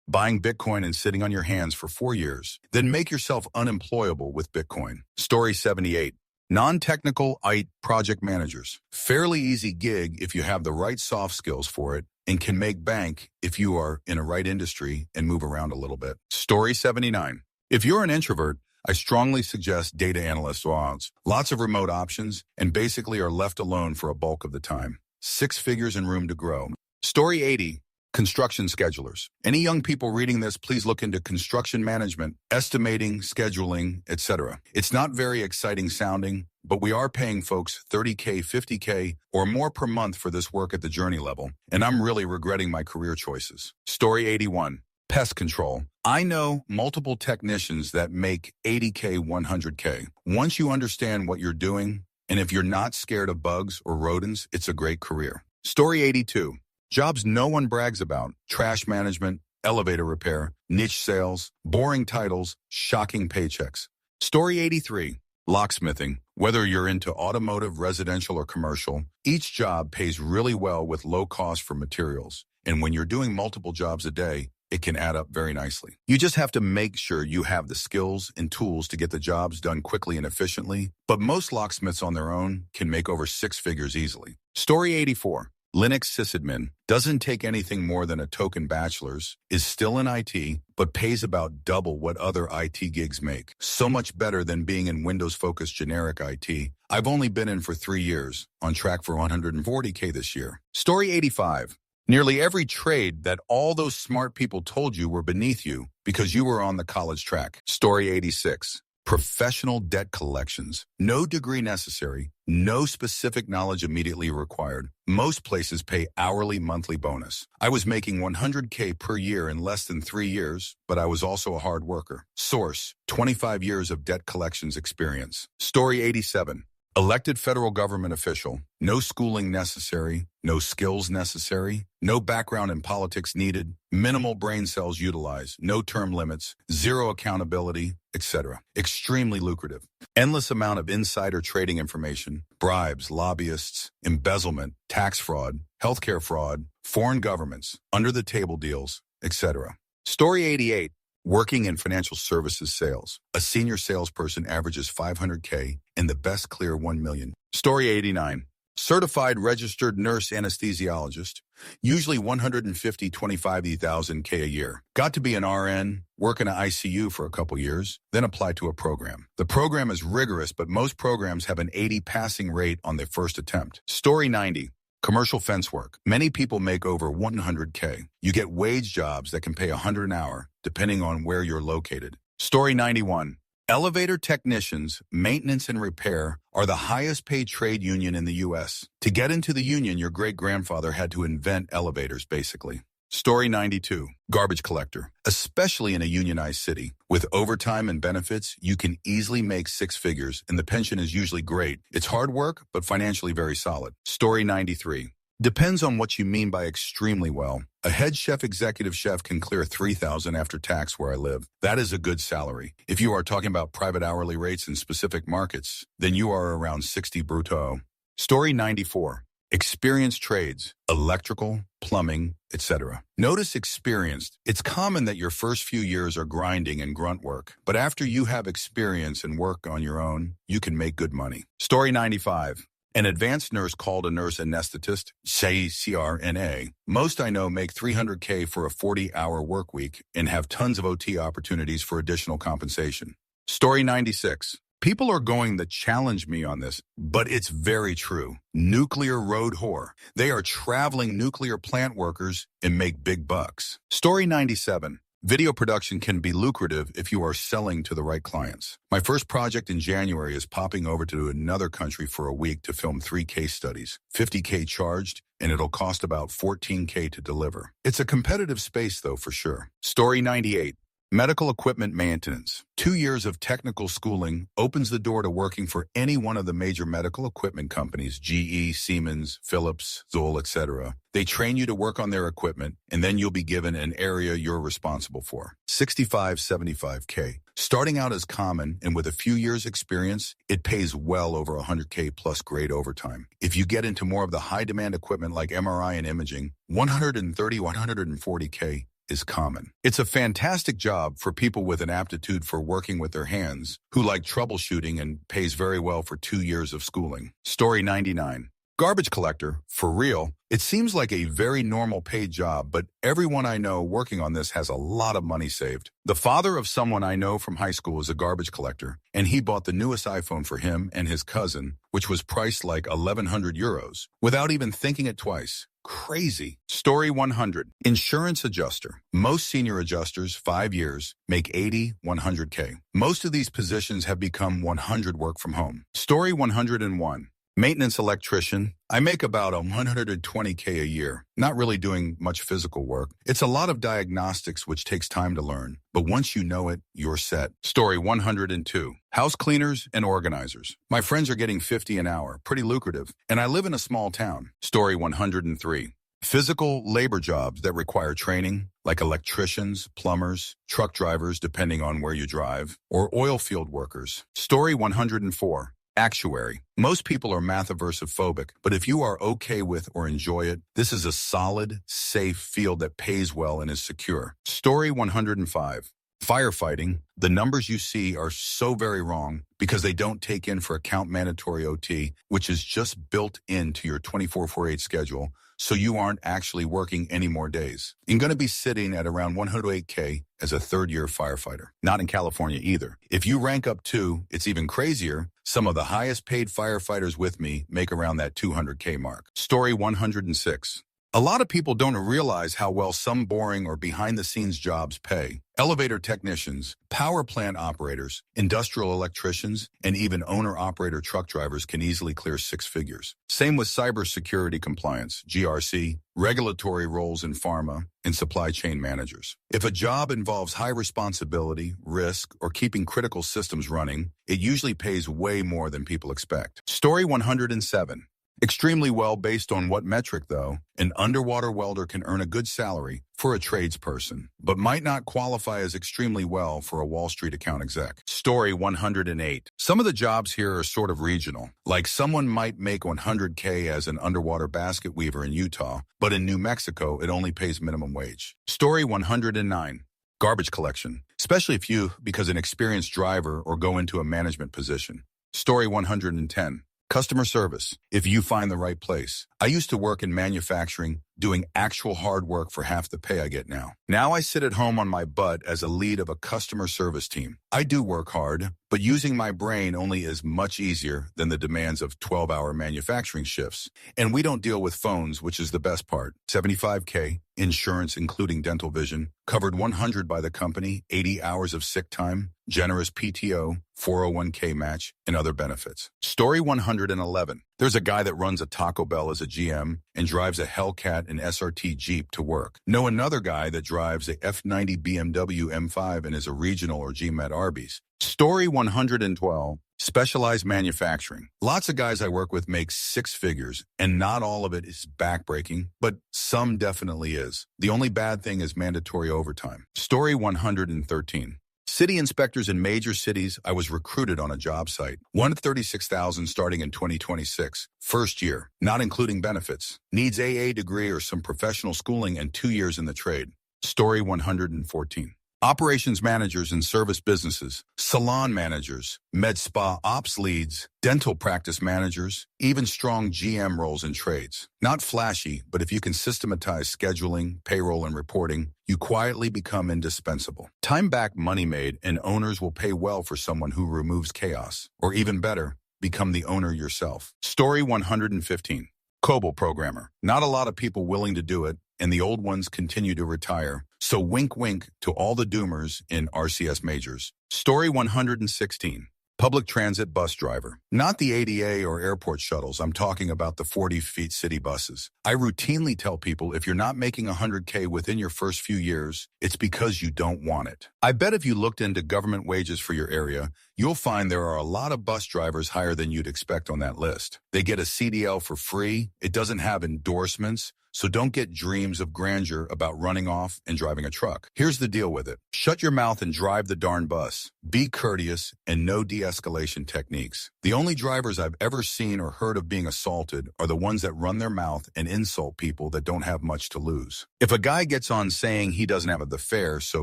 Buying Bitcoin and sitting on your hands for 4 years. Then make yourself unemployable with Bitcoin. Story 78. Non-technical IT project managers. Fairly easy gig if you have the right soft skills for it and can make bank if you are in a right industry and move around a little bit. Story 79. If you're an introvert, I strongly suggest data analyst jobs. Lots of remote options and basically are left alone for a bulk of the time. 6 figures and room to grow. Story 80. Construction schedulers. Any young people reading this, please look into construction management, estimating, scheduling, etc. It's not very exciting sounding, but we are paying folks 30K, 50K, or more per month for this work at the journey level, and I'm really regretting my career choices. Story 81. Pest control. I know multiple technicians that make 80K, 100K. Once you understand what you're doing And if you're not scared of bugs or rodents, it's a great career. Story 82. Jobs no one brags about. Trash management, elevator repair, niche sales, boring titles, shocking paychecks. Story 83. Locksmithing. Whether you're into automotive, residential, or commercial, each job pays really well with low cost for materials. And when you're doing multiple jobs a day, it can add up very nicely. You just have to make sure you have the skills and tools to get the jobs done quickly and efficiently, but most locksmiths on their own can make over 6 figures easily. Story 84. Linux sysadmin doesn't take anything more than a token bachelor's, is still in IT, but pays about double what other IT gigs make. So much better than being in Windows-focused generic IT. I've only been in for 3 years, on track for $140K this year. Story 85. Nearly every trade that all those smart people told you were beneath you because you were on the college track. Story 86. Professional debt collections. No degree necessary. No specific knowledge immediately required. Most places pay hourly monthly bonus. I was making $100K per year in less than 3 years, but I was also a hard worker. Source: 25 years of debt collections experience. Story 87. Elected federal government official. No schooling necessary. No skills necessary. No background in politics needed. Minimal brain cells utilized. No term limits. Zero accountability, etc. Extremely lucrative. Endless amount of insider trading information. Bribes, lobbyists, embezzlement, tax fraud, healthcare fraud, foreign governments, under-the-table deals, etc. Story 88. Working in financial services sales. A senior salesperson averages $500K and the best clear $1 million. Story 89. Certified registered nurse anesthesiologist. Usually $150,000-$25,000 a year. Got to be an RN, work in an ICU for a couple years, then apply to a program. The program is rigorous, but most programs have an 80 passing rate on their first attempt. Story 90. Commercial fence work. Many people make over $100K. You get wage jobs that can pay $100 an hour, depending on where you're located. Story 91. Elevator technicians, maintenance and repair are the highest paid trade union in the U.S. To get into the union, your great-grandfather had to invent elevators, basically. Story 92. Garbage collector. Especially in a unionized city. With overtime and benefits, you can easily make 6 figures, and the pension is usually great. It's hard work, but financially very solid. Story 93. Depends on what you mean by extremely well. A head chef executive chef can clear $3,000 after tax where I live. That is a good salary. If you are talking about private hourly rates in specific markets, then you are around 60 brutto. Story 94. Experienced trades, electrical, plumbing, etc. Notice experienced. It's common that your first few years are grinding and grunt work, but after you have experience and work on your own, you can make good money. Story 95. An advanced nurse called a nurse anesthetist, say CRNA. Most I know make $300K for a 40-hour work week and have tons of OT opportunities for additional compensation. Story 96. People are going to challenge me on this, but it's very true. Nuclear road whore. They are traveling nuclear plant workers and make big bucks. Story 97. Video production can be lucrative if you are selling to the right clients. My first project in January is popping over to another country for a week to film 3 case studies. $50K charged, and it'll cost about $14K to deliver. It's a competitive space, though, for sure. Story 98. Medical equipment maintenance. 2 years of technical schooling opens the door to working for any one of the major medical equipment companies, GE, Siemens, Philips, Zoll, etc. They train you to work on their equipment, and then you'll be given an area you're responsible for. 75K. Starting out is common, and with a few years experience, it pays well over $100K plus great overtime. If you get into more of the high-demand equipment like MRI and imaging, $140K is common. It's a fantastic job for people with an aptitude for working with their hands, who like troubleshooting, and pays very well for 2 years of schooling. Story 99. Garbage collector, for real. It seems like a very normal paid job, but everyone I know working on this has a lot of money saved. The father of someone I know from high school is a garbage collector, and he bought the newest iPhone for him and his cousin, which was priced like 1,100 euros, without even thinking it twice. Crazy. Story 100. Insurance adjuster. Most senior adjusters, 5 years, make 100K. Most of these positions have become 100 work from home. Story 101. Maintenance electrician. I make about 120K a year, not really doing much physical work. It's a lot of diagnostics which takes time to learn, but once you know it, you're set. Story 102. House cleaners and organizers. My friends are getting 50 an hour, pretty lucrative, and I live in a small town. Story 103. Physical labor jobs that require training, like electricians, plumbers, truck drivers, depending on where you drive, or oil field workers. Story 104. Actuary. Most people are math-aversive-phobic, but if you are okay with or enjoy it, this is a solid, safe field that pays well and is secure. Story 105. Firefighting. The numbers you see are so very wrong because they don't take in for account mandatory OT, which is just built into your 24/48 schedule, so you aren't actually working any more days. You're going to be sitting at around 108K as a third-year firefighter. Not in California either. If you rank up too, it's even crazier. Some of the highest-paid firefighters with me make around that 200K mark. Story 106. A lot of people don't realize how well some boring or behind-the-scenes jobs pay. Elevator technicians, power plant operators, industrial electricians, and even owner-operator truck drivers can easily clear six figures. Same with cybersecurity compliance, GRC, regulatory roles in pharma, and supply chain managers. If a job involves high responsibility, risk, or keeping critical systems running, it usually pays way more than people expect. Story 107. Extremely well based on what metric, though? An underwater welder can earn a good salary for a tradesperson, but might not qualify as extremely well for a Wall Street account exec. Story 108. Some of the jobs here are sort of regional. Like someone might make 100K as an underwater basket weaver in Utah, but in New Mexico, it only pays minimum wage. Story 109. Garbage collection, especially if you become an experienced driver or go into a management position. Story 110. Customer service, if you find the right place. I used to work in manufacturing, doing actual hard work for half the pay I get now. Now I sit at home on my butt as a lead of a customer service team. I do work hard, but using my brain only is much easier than the demands of 12-hour manufacturing shifts. And we don't deal with phones, which is the best part. 75K, insurance including dental vision, covered 100 by the company, 80 hours of sick time, generous PTO, 401k match, and other benefits. Story 111. There's a guy that runs a Taco Bell as a GM and drives a Hellcat and SRT Jeep to work. Know another guy that drives a F90 BMW M5 and is a regional or GM at Arby's. Story 112. Specialized manufacturing. Lots of guys I work with make six figures, and not all of it is backbreaking, but some definitely is. The only bad thing is mandatory overtime. Story 113. City inspectors in major cities. I was recruited on a job site. 136,000 starting in 2026. First year, not including benefits. Needs AA degree or some professional schooling and 2 years in the trade. Story 114. Operations managers in service businesses, salon managers, med spa ops leads, dental practice managers, even strong GM roles in trades. Not flashy, but if you can systematize scheduling, payroll, and reporting, you quietly become indispensable. Time back, money made, and owners will pay well for someone who removes chaos. Or even better, become the owner yourself. Story 115. COBOL programmer. Not a lot of people willing to do it, and the old ones continue to retire. So wink wink to all the doomers in RCS majors. Story 116. Public transit bus driver. Not the ADA or airport shuttles. I'm talking about the 40-feet city buses. I routinely tell people if you're not making 100K within your first few years, it's because you don't want it. I bet if you looked into government wages for your area, you'll find there are a lot of bus drivers higher than you'd expect on that list. They get a CDL for free. It doesn't have endorsements. So don't get dreams of grandeur about running off and driving a truck. Here's the deal with it. Shut your mouth and drive the darn bus. Be courteous and no de-escalation techniques. The only drivers I've ever seen or heard of being assaulted are the ones that run their mouth and insult people that don't have much to lose. If a guy gets on saying he doesn't have the fare, so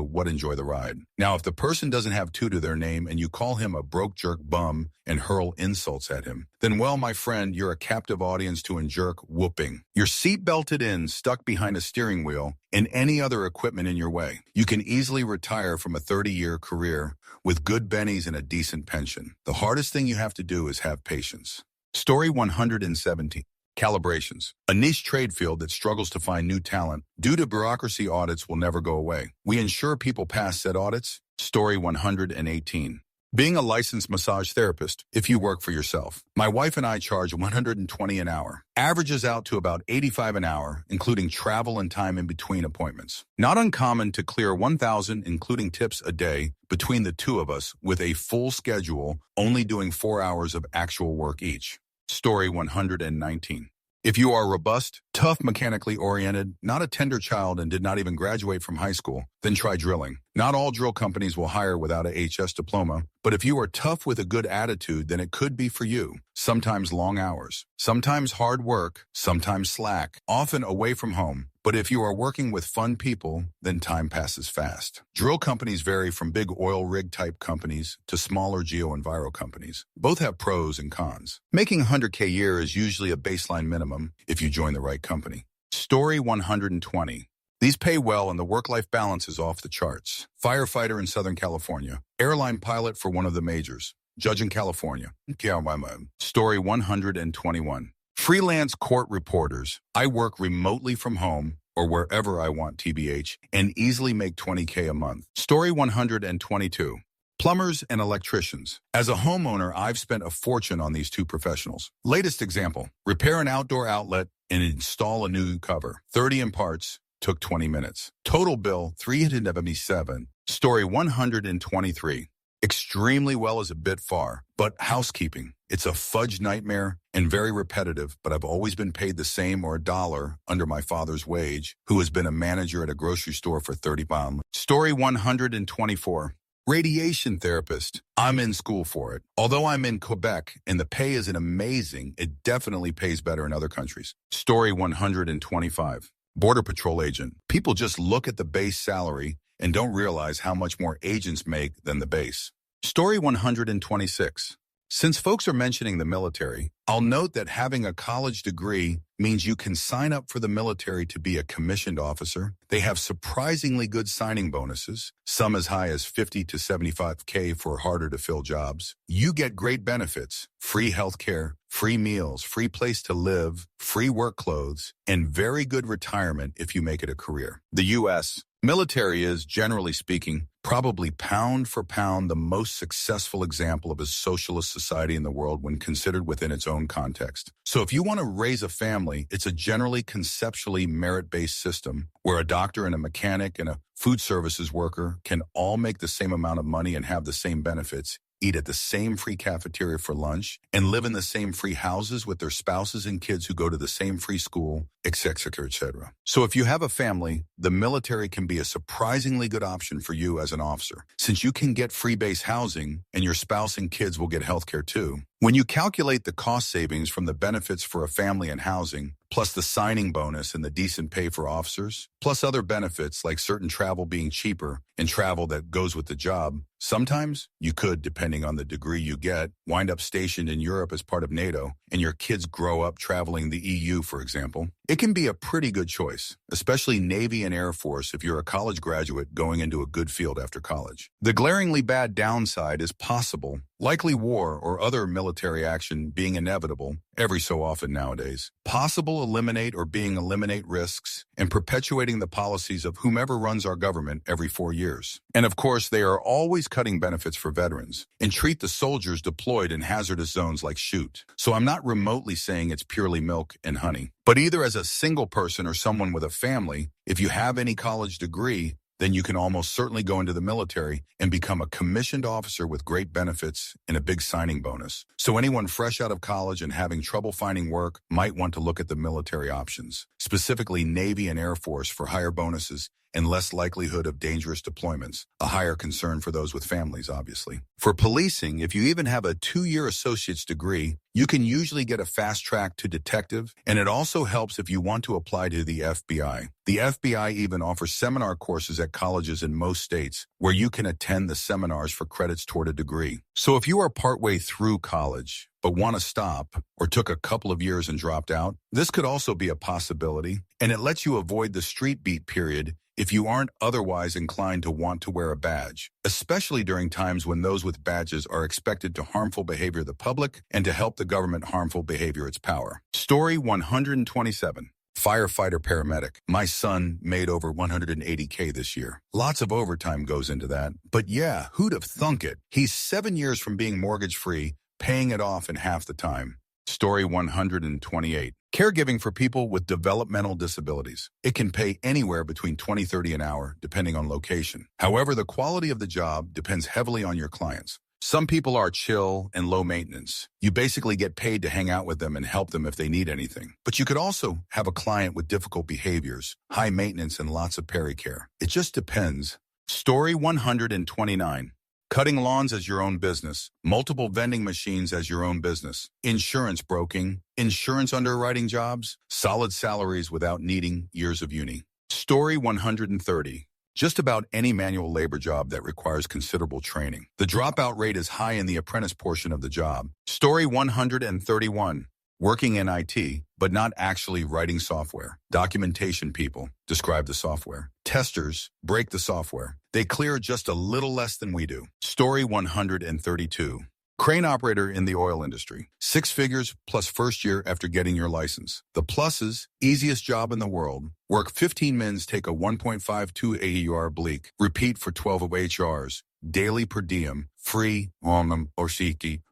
what, enjoy the ride. Now, if the person doesn't have two to their name and you call him a broke jerk bum and hurl insults at him, then well, my friend, you're a captive audience to jerk whooping. You're seat belted in, stuck behind a steering wheel, and any other equipment in your way. You can easily retire from a 30-year career with good bennies and a decent pension. The hardest thing you have to do is have patience. Story 117. Calibrations. A niche trade field that struggles to find new talent due to bureaucracy. Audits will never go away. We ensure people pass said audits. Story 118. Being a licensed massage therapist, if you work for yourself. My wife and I charge $120 an hour. Averages out to about $85 an hour, including travel and time in between appointments. Not uncommon to clear $1,000, including tips a day, between the two of us with a full schedule, only doing 4 hours of actual work each. Story 119. If you are robust, tough, mechanically oriented, not a tender child, and did not even graduate from high school, then try drilling. Not all drill companies will hire without a HS diploma, but if you are tough with a good attitude, then it could be for you. Sometimes long hours, sometimes hard work, sometimes slack, often away from home. But if you are working with fun people, then time passes fast. Drill companies vary from big oil rig type companies to smaller geo-enviro companies. Both have pros and cons. Making $100K a year is usually a baseline minimum if you join the right company. Story 120. These pay well and the work-life balance is off the charts. Firefighter in Southern California. Airline pilot for one of the majors. Judge in California. Story 121. Freelance court reporters. I work remotely from home or wherever I want TBH and easily make $20K a month. Story 122. Plumbers and electricians. As a homeowner, I've spent a fortune on these two professionals. Latest example, repair an outdoor outlet and install a new cover. 30 in parts, took 20 minutes. Total bill, $377. Story 123. Extremely well is a bit far, but housekeeping. It's a fudge nightmare and very repetitive, but I've always been paid the same or $1 under my father's wage, who has been a manager at a grocery store for 30 pounds. Story 124. Radiation therapist. I'm in school for it. Although I'm in Quebec and the pay isn't amazing, it definitely pays better in other countries. Story 125. Border Patrol agent. People just look at the base salary and don't realize how much more agents make than the base. Story 126. Since folks are mentioning the military, I'll note that having a college degree means you can sign up for the military to be a commissioned officer. They have surprisingly good signing bonuses, some as high as 50 to 75K for harder to fill jobs. You get great benefits, free healthcare, free meals, free place to live, free work clothes, and very good retirement if you make it a career. The U.S. military is, generally speaking, probably pound for pound the most successful example of a socialist society in the world when considered within its own context. So if you want to raise a family, it's a generally conceptually merit-based system where a doctor and a mechanic and a food services worker can all make the same amount of money and have the same benefits, eat at the same free cafeteria for lunch, and live in the same free houses with their spouses and kids who go to the same free school, etc., etc. So if you have a family, the military can be a surprisingly good option for you as an officer, since you can get free base housing and your spouse and kids will get healthcare too. When you calculate the cost savings from the benefits for a family and housing, plus the signing bonus and the decent pay for officers, plus other benefits like certain travel being cheaper and travel that goes with the job, sometimes you could, depending on the degree you get, wind up stationed in Europe as part of NATO, and your kids grow up traveling the EU, for example. It can be a pretty good choice, especially Navy and Air Force if you're a college graduate going into a good field after college. The glaringly bad downside is possible, likely war or other military action being inevitable every so often nowadays. Possible eliminate or being eliminate risks and perpetuating the policies of whomever runs our government every 4 years. And of course, they are always cutting benefits for veterans and treat the soldiers deployed in hazardous zones like shoot. So I'm not remotely saying it's purely milk and honey. But either as a single person or someone with a family, if you have any college degree, then you can almost certainly go into the military and become a commissioned officer with great benefits and a big signing bonus. So anyone fresh out of college and having trouble finding work might want to look at the military options, specifically Navy and Air Force for higher bonuses and less likelihood of dangerous deployments, a higher concern for those with families, obviously. For policing, if you even have a 2-year associate's degree, you can usually get a fast track to detective, and it also helps if you want to apply to the FBI. The FBI even offers seminar courses at colleges in most states where you can attend the seminars for credits toward a degree. So if you are partway through college, but want to stop, or took a couple of years and dropped out, this could also be a possibility, and it lets you avoid the street beat period if you aren't otherwise inclined to want to wear a badge, especially during times when those with badges are expected to harmful behavior the public and to help the government harmful behavior its power. Story 127. Firefighter paramedic. My son made over 180K this year. Lots of overtime goes into that. But yeah, who'd have thunk it? He's 7 years from being mortgage-free, paying it off in half the time. Story 128. Caregiving for people with developmental disabilities. It can pay anywhere between $20-30 an hour, depending on location. However, the quality of the job depends heavily on your clients. Some people are chill and low maintenance. You basically get paid to hang out with them and help them if they need anything. But you could also have a client with difficult behaviors, high maintenance, and lots of pericare. It just depends. Story 129. Cutting lawns as your own business. Multiple vending machines as your own business. Insurance broking. Insurance underwriting jobs. Solid salaries without needing years of uni. Story 130. Just about any manual labor job that requires considerable training. The dropout rate is high in the apprentice portion of the job. Story 131. Working in IT, but not actually writing software. Documentation people describe the software. Testers break the software. They clear just a little less than we do. Story 132. Crane operator in the oil industry. 6 figures plus first year after getting your license. The pluses, easiest job in the world. Work 15 mins, take a 1.52 AER bleak. Repeat for 12 of HRs. Daily per diem. Free, or shiki.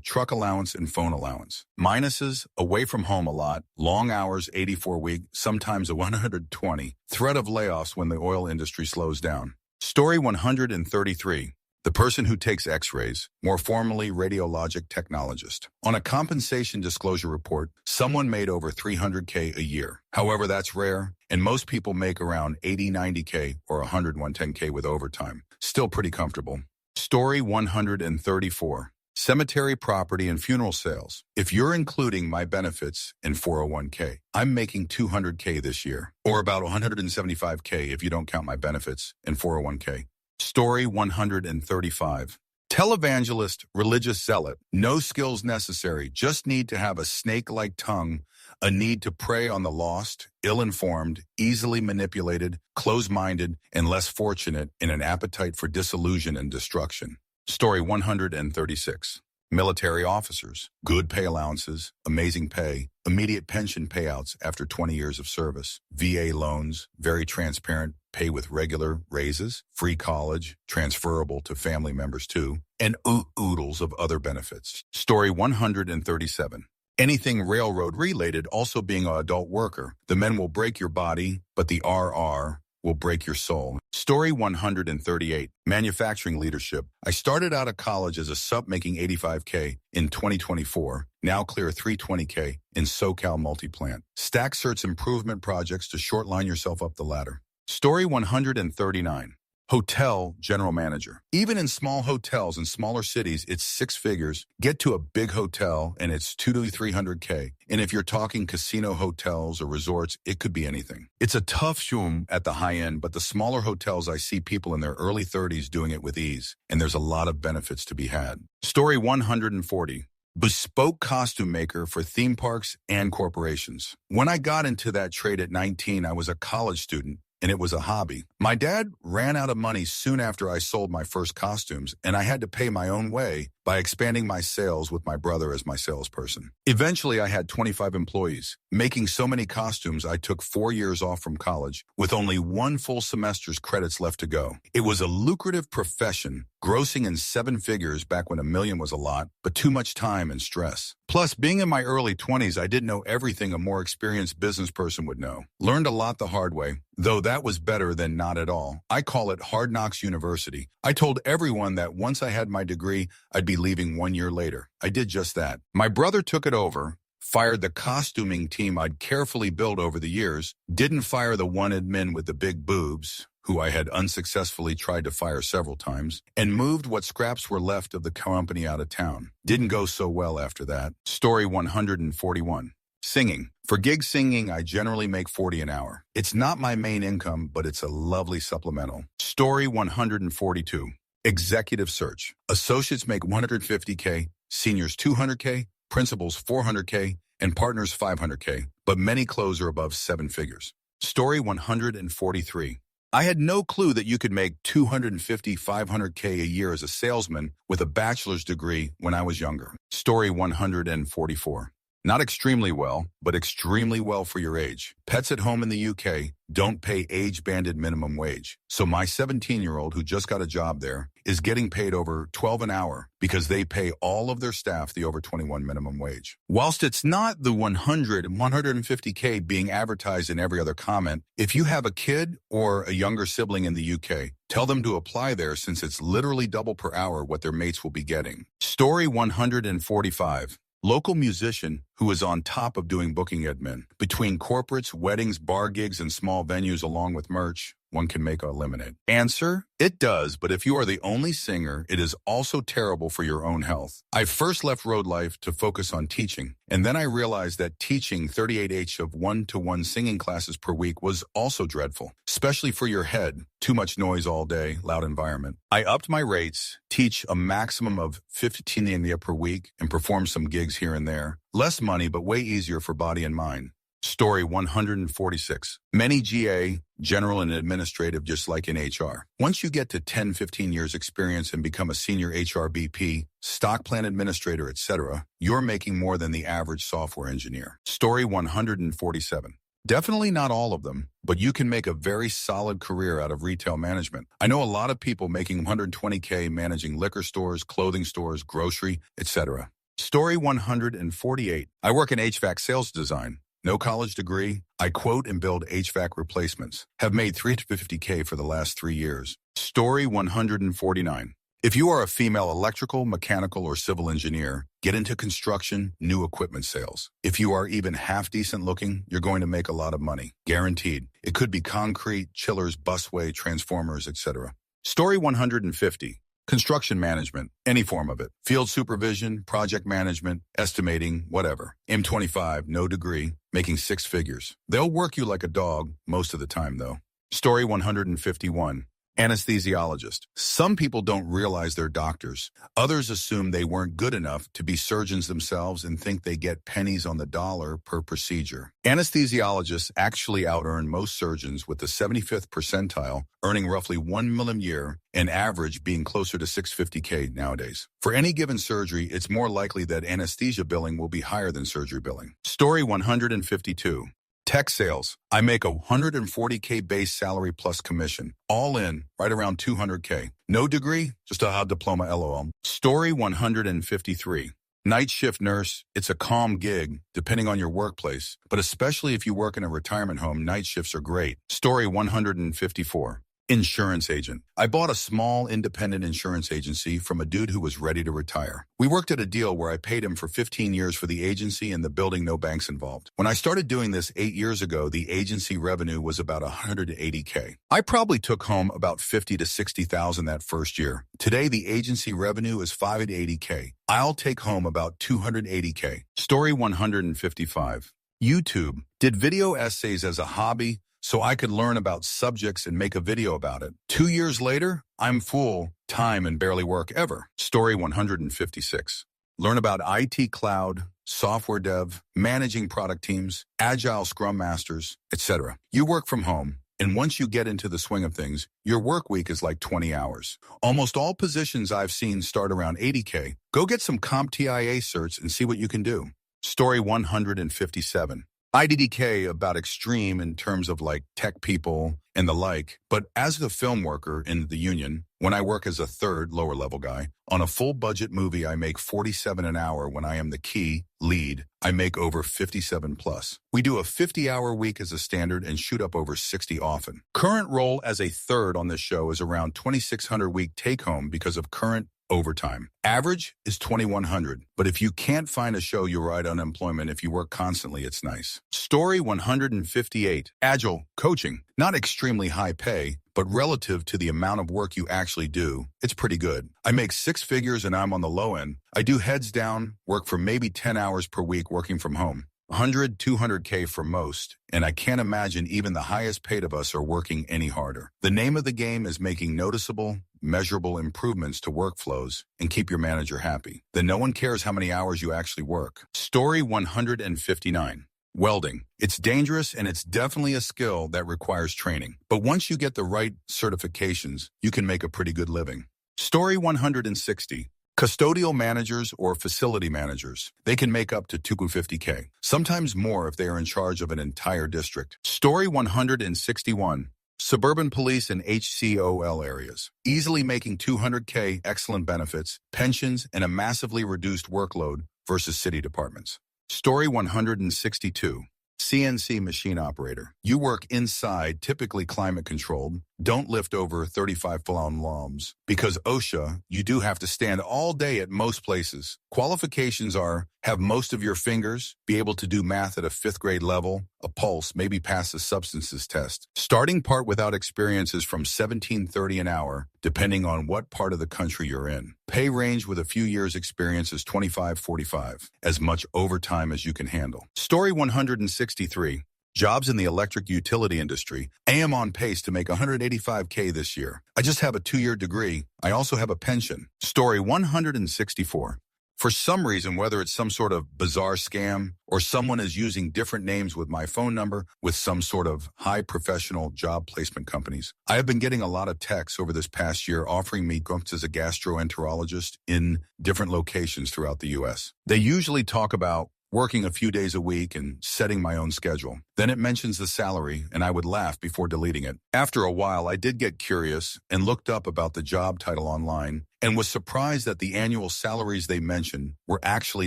Truck allowance and phone allowance. Minuses, away from home a lot. Long hours, 84-week, sometimes a 120. Threat of layoffs when the oil industry slows down. Story 133. The person who takes x-rays, more formally radiologic technologist. On a compensation disclosure report, someone made over 300K a year. However, that's rare, and most people make around 80-90K or 110K with overtime. Still pretty comfortable. Story 134. Cemetery property and funeral sales. If you're including my benefits in 401K, I'm making 200K this year, or about 175K if you don't count my benefits in 401K. Story 135. Televangelist, religious zealot. No skills necessary, just need to have a snake-like tongue, a need to prey on the lost, ill-informed, easily manipulated, close-minded, and less fortunate in an appetite for disillusion and destruction. Story 136. Military officers. Good pay allowances, amazing pay, immediate pension payouts after 20 years of service, VA loans, very transparent, pay with regular raises, free college, transferable to family members too, and oodles of other benefits. Story 137. Anything railroad related, also being an adult worker. The men will break your body, but the RR will break your soul. Story 138. Manufacturing leadership. I started out of college as a sub making 85K in 2024, now clear 320K in SoCal Multiplant. Stack certs improvement projects to shortline yourself up the ladder. Story 139. Hotel general manager. Even in small hotels in smaller cities, it's 6 figures. Get to a big hotel and it's 200 to 300K. And if you're talking casino hotels or resorts, it could be anything. It's a tough shoom at the high end, but the smaller hotels, I see people in their early 30s doing it with ease. And there's a lot of benefits to be had. Story 140. Bespoke costume maker for theme parks and corporations. When I got into that trade at 19, I was a college student, and it was a hobby. My dad ran out of money soon after I sold my first costumes, and I had to pay my own way by expanding my sales with my brother as my salesperson. Eventually, I had 25 employees. Making so many costumes, I took 4 years off from college with only 1 full semester's credits left to go. It was a lucrative profession, grossing in 7 figures back when $1 million was a lot, but too much time and stress. Plus, being in my early 20s, I didn't know everything a more experienced business person would know. Learned a lot the hard way, though that was better than not at all. I call it Hard Knocks University. I told everyone that once I had my degree, I'd be leaving 1 year later. I did just that. My brother took it over, fired the costuming team I'd carefully built over the years, didn't fire the one admin with the big boobs, who I had unsuccessfully tried to fire several times, and moved what scraps were left of the company out of town. Didn't go so well after that. Story 141. Singing. For gig singing, I generally make 40 an hour. It's not my main income, but it's a lovely supplemental. Story 142. Executive search. Associates make 150K, seniors 200K, principals 400K, and partners 500K, but many close are above 7 figures. Story 143. I had no clue that you could make 250, 500K a year as a salesman with a bachelor's degree when I was younger. Story 144. Not extremely well, but extremely well for your age. Pets at home in the UK don't pay age-banded minimum wage. So my 17-year-old who just got a job there is getting paid over 12 an hour because they pay all of their staff the over 21 minimum wage. Whilst it's not the 150K being advertised in every other comment, if you have a kid or a younger sibling in the UK, tell them to apply there since it's literally double per hour what their mates will be getting. Story 145. Local musician who is on top of doing booking admin. Between corporates, weddings, bar gigs, and small venues along with merch, one can make a lemonade. Answer: it does, but if you are the only singer, it is also terrible for your own health. I first left road life to focus on teaching, and then I realized that teaching 38H of one-to-one singing classes per week was also dreadful, especially for your head. Too much noise all day, loud environment. I upped my rates, teach a maximum of 15 India per week, and perform some gigs here and there. Less money, but way easier for body and mind. Story 146. Many GA, general and administrative, just like in HR. Once you get to 10-15 years experience and become a senior HR BP, stock plan administrator, etc., you're making more than the average software engineer. Story 147. Definitely not all of them, but you can make a very solid career out of retail management. I know a lot of people making 120K managing liquor stores, clothing stores, grocery, etc. Story 148. I work in HVAC sales design. No college degree. I quote and build HVAC replacements. Have made 350K for the last 3 years. Story 149. If you are a female electrical, mechanical, or civil engineer, get into construction, new equipment sales. If you are even half decent looking, you're going to make a lot of money. Guaranteed. It could be concrete, chillers, busway, transformers, etc. Story 150. Construction management, any form of it. Field supervision, project management, estimating, whatever. M25, no degree, making 6 figures. They'll work you like a dog, most of the time though. Story 151. Anesthesiologist. Some people don't realize they're doctors. Others assume they weren't good enough to be surgeons themselves and think they get pennies on the dollar per procedure. Anesthesiologists actually out-earn most surgeons with the 75th percentile, earning roughly $1 million a year, and average being closer to $650K nowadays. For any given surgery, it's more likely that anesthesia billing will be higher than surgery billing. Story 152. Tech sales. I make a 140K base salary plus commission. All in, right around 200K. No degree, just a high diploma, LOL. Story 153. Night shift nurse. It's a calm gig, depending on your workplace, but especially if you work in a retirement home, night shifts are great. Story 154. Insurance agent. I bought a small independent insurance agency from a dude who was ready to retire. We worked at a deal where I paid him for 15 years for the agency and the building, no banks involved. When I started doing this 8 years ago, the agency revenue was about 180K. I probably took home about 50 to 60,000 that first year. Today, the agency revenue is 5 to 80K. I'll take home about 280K. Story 155. YouTube. Did video essays as a hobby, so I could learn about subjects and make a video about it. 2 years later, I'm full time and barely work ever. Story 156. Learn about IT cloud, software dev, managing product teams, agile scrum masters, etc. You work from home, and once you get into the swing of things, your work week is like 20 hours. Almost all positions I've seen start around 80K. Go get some CompTIA certs and see what you can do. Story 157. IDDK about extreme in terms of like tech people and the like, but as the film worker in the union, when I work as a third lower level guy, on a full budget movie I make 47 an hour. When I am the key lead, I make over 57 plus. We do a 50-hour week as a standard and shoot up over 60 often. Current role as a third on this show is around 2,600 week take home because of current overtime. Average is 2,100, but if you can't find a show, you're right unemployment. If you work constantly, it's nice. Story 158. Agile coaching. Not extremely high pay, but relative to the amount of work you actually do, it's pretty good. I make 6 figures and I'm on the low end. I do heads down, work for maybe 10 hours per week working from home. 100, 200K for most, and I can't imagine even the highest paid of us are working any harder. The name of the game is making noticeable, measurable improvements to workflows and keep your manager happy. Then no one cares how many hours you actually work. Story 159. Welding. It's dangerous and it's definitely a skill that requires training. But once you get the right certifications, you can make a pretty good living. Story 160. Custodial managers or facility managers, they can make up to $250K, sometimes more if they are in charge of an entire district. Story 161. Suburban police in HCOL areas, easily making $200K, excellent benefits, pensions, and a massively reduced workload versus city departments. Story 162. CNC machine operator. You work inside, typically climate-controlled. Don't lift over 35 full-on loms. Because OSHA, you do have to stand all day at most places. Qualifications are have most of your fingers, be able to do math at a 5th grade level, a pulse, maybe pass a substances test. Starting part without experience is from $17.30 an hour, depending on what part of the country you're in. Pay range with a few years experience is $25-45, as much overtime as you can handle. Story 163. Jobs in the electric utility industry. I am on pace to make $185K this year. I just have a 2-year degree. I also have a pension. Story 164. For some reason, whether it's some sort of bizarre scam or someone is using different names with my phone number with some sort of high professional job placement companies, I have been getting a lot of texts over this past year offering me jobs as a gastroenterologist in different locations throughout the U.S. They usually talk about working a few days a week and setting my own schedule. Then it mentions the salary, and I would laugh before deleting it. After a while, I did get curious and looked up about the job title online and was surprised that the annual salaries they mentioned were actually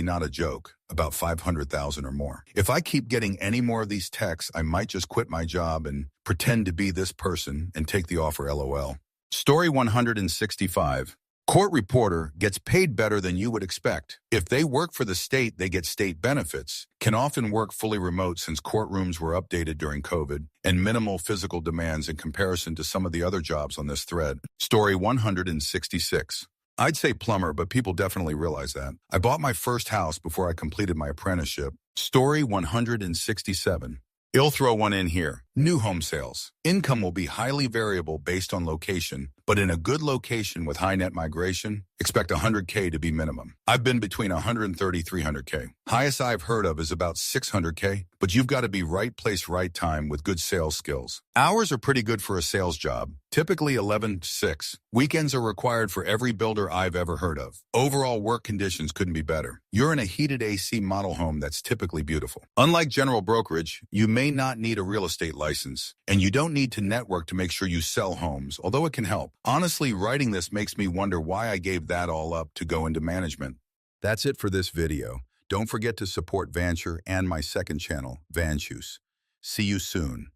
not a joke, about $500,000 or more. If I keep getting any more of these texts, I might just quit my job and pretend to be this person and take the offer, LOL. Story 165. Court reporter gets paid better than you would expect. If they work for the state, they get state benefits, can often work fully remote since courtrooms were updated during COVID, and minimal physical demands in comparison to some of the other jobs on this thread. Story 166. I'd say plumber, but people definitely realize that. I bought my first house before I completed my apprenticeship. Story 167. I'll throw one in here. New home sales. Income will be highly variable based on location, but in a good location with high net migration, expect $100K to be minimum. I've been between $130-300K. Highest I've heard of is about $600K, but you've got to be right place, right time with good sales skills. Hours are pretty good for a sales job, typically 11 to 6. Weekends are required for every builder I've ever heard of. Overall work conditions couldn't be better. You're in a heated AC model home that's typically beautiful. Unlike general brokerage, you may not need a real estate license, and you don't need to network to make sure you sell homes, although it can help. Honestly, writing this makes me wonder why I gave that all up to go into management. That's it for this video. Don't forget to support Vancher and my second channel, Vancher. See you soon.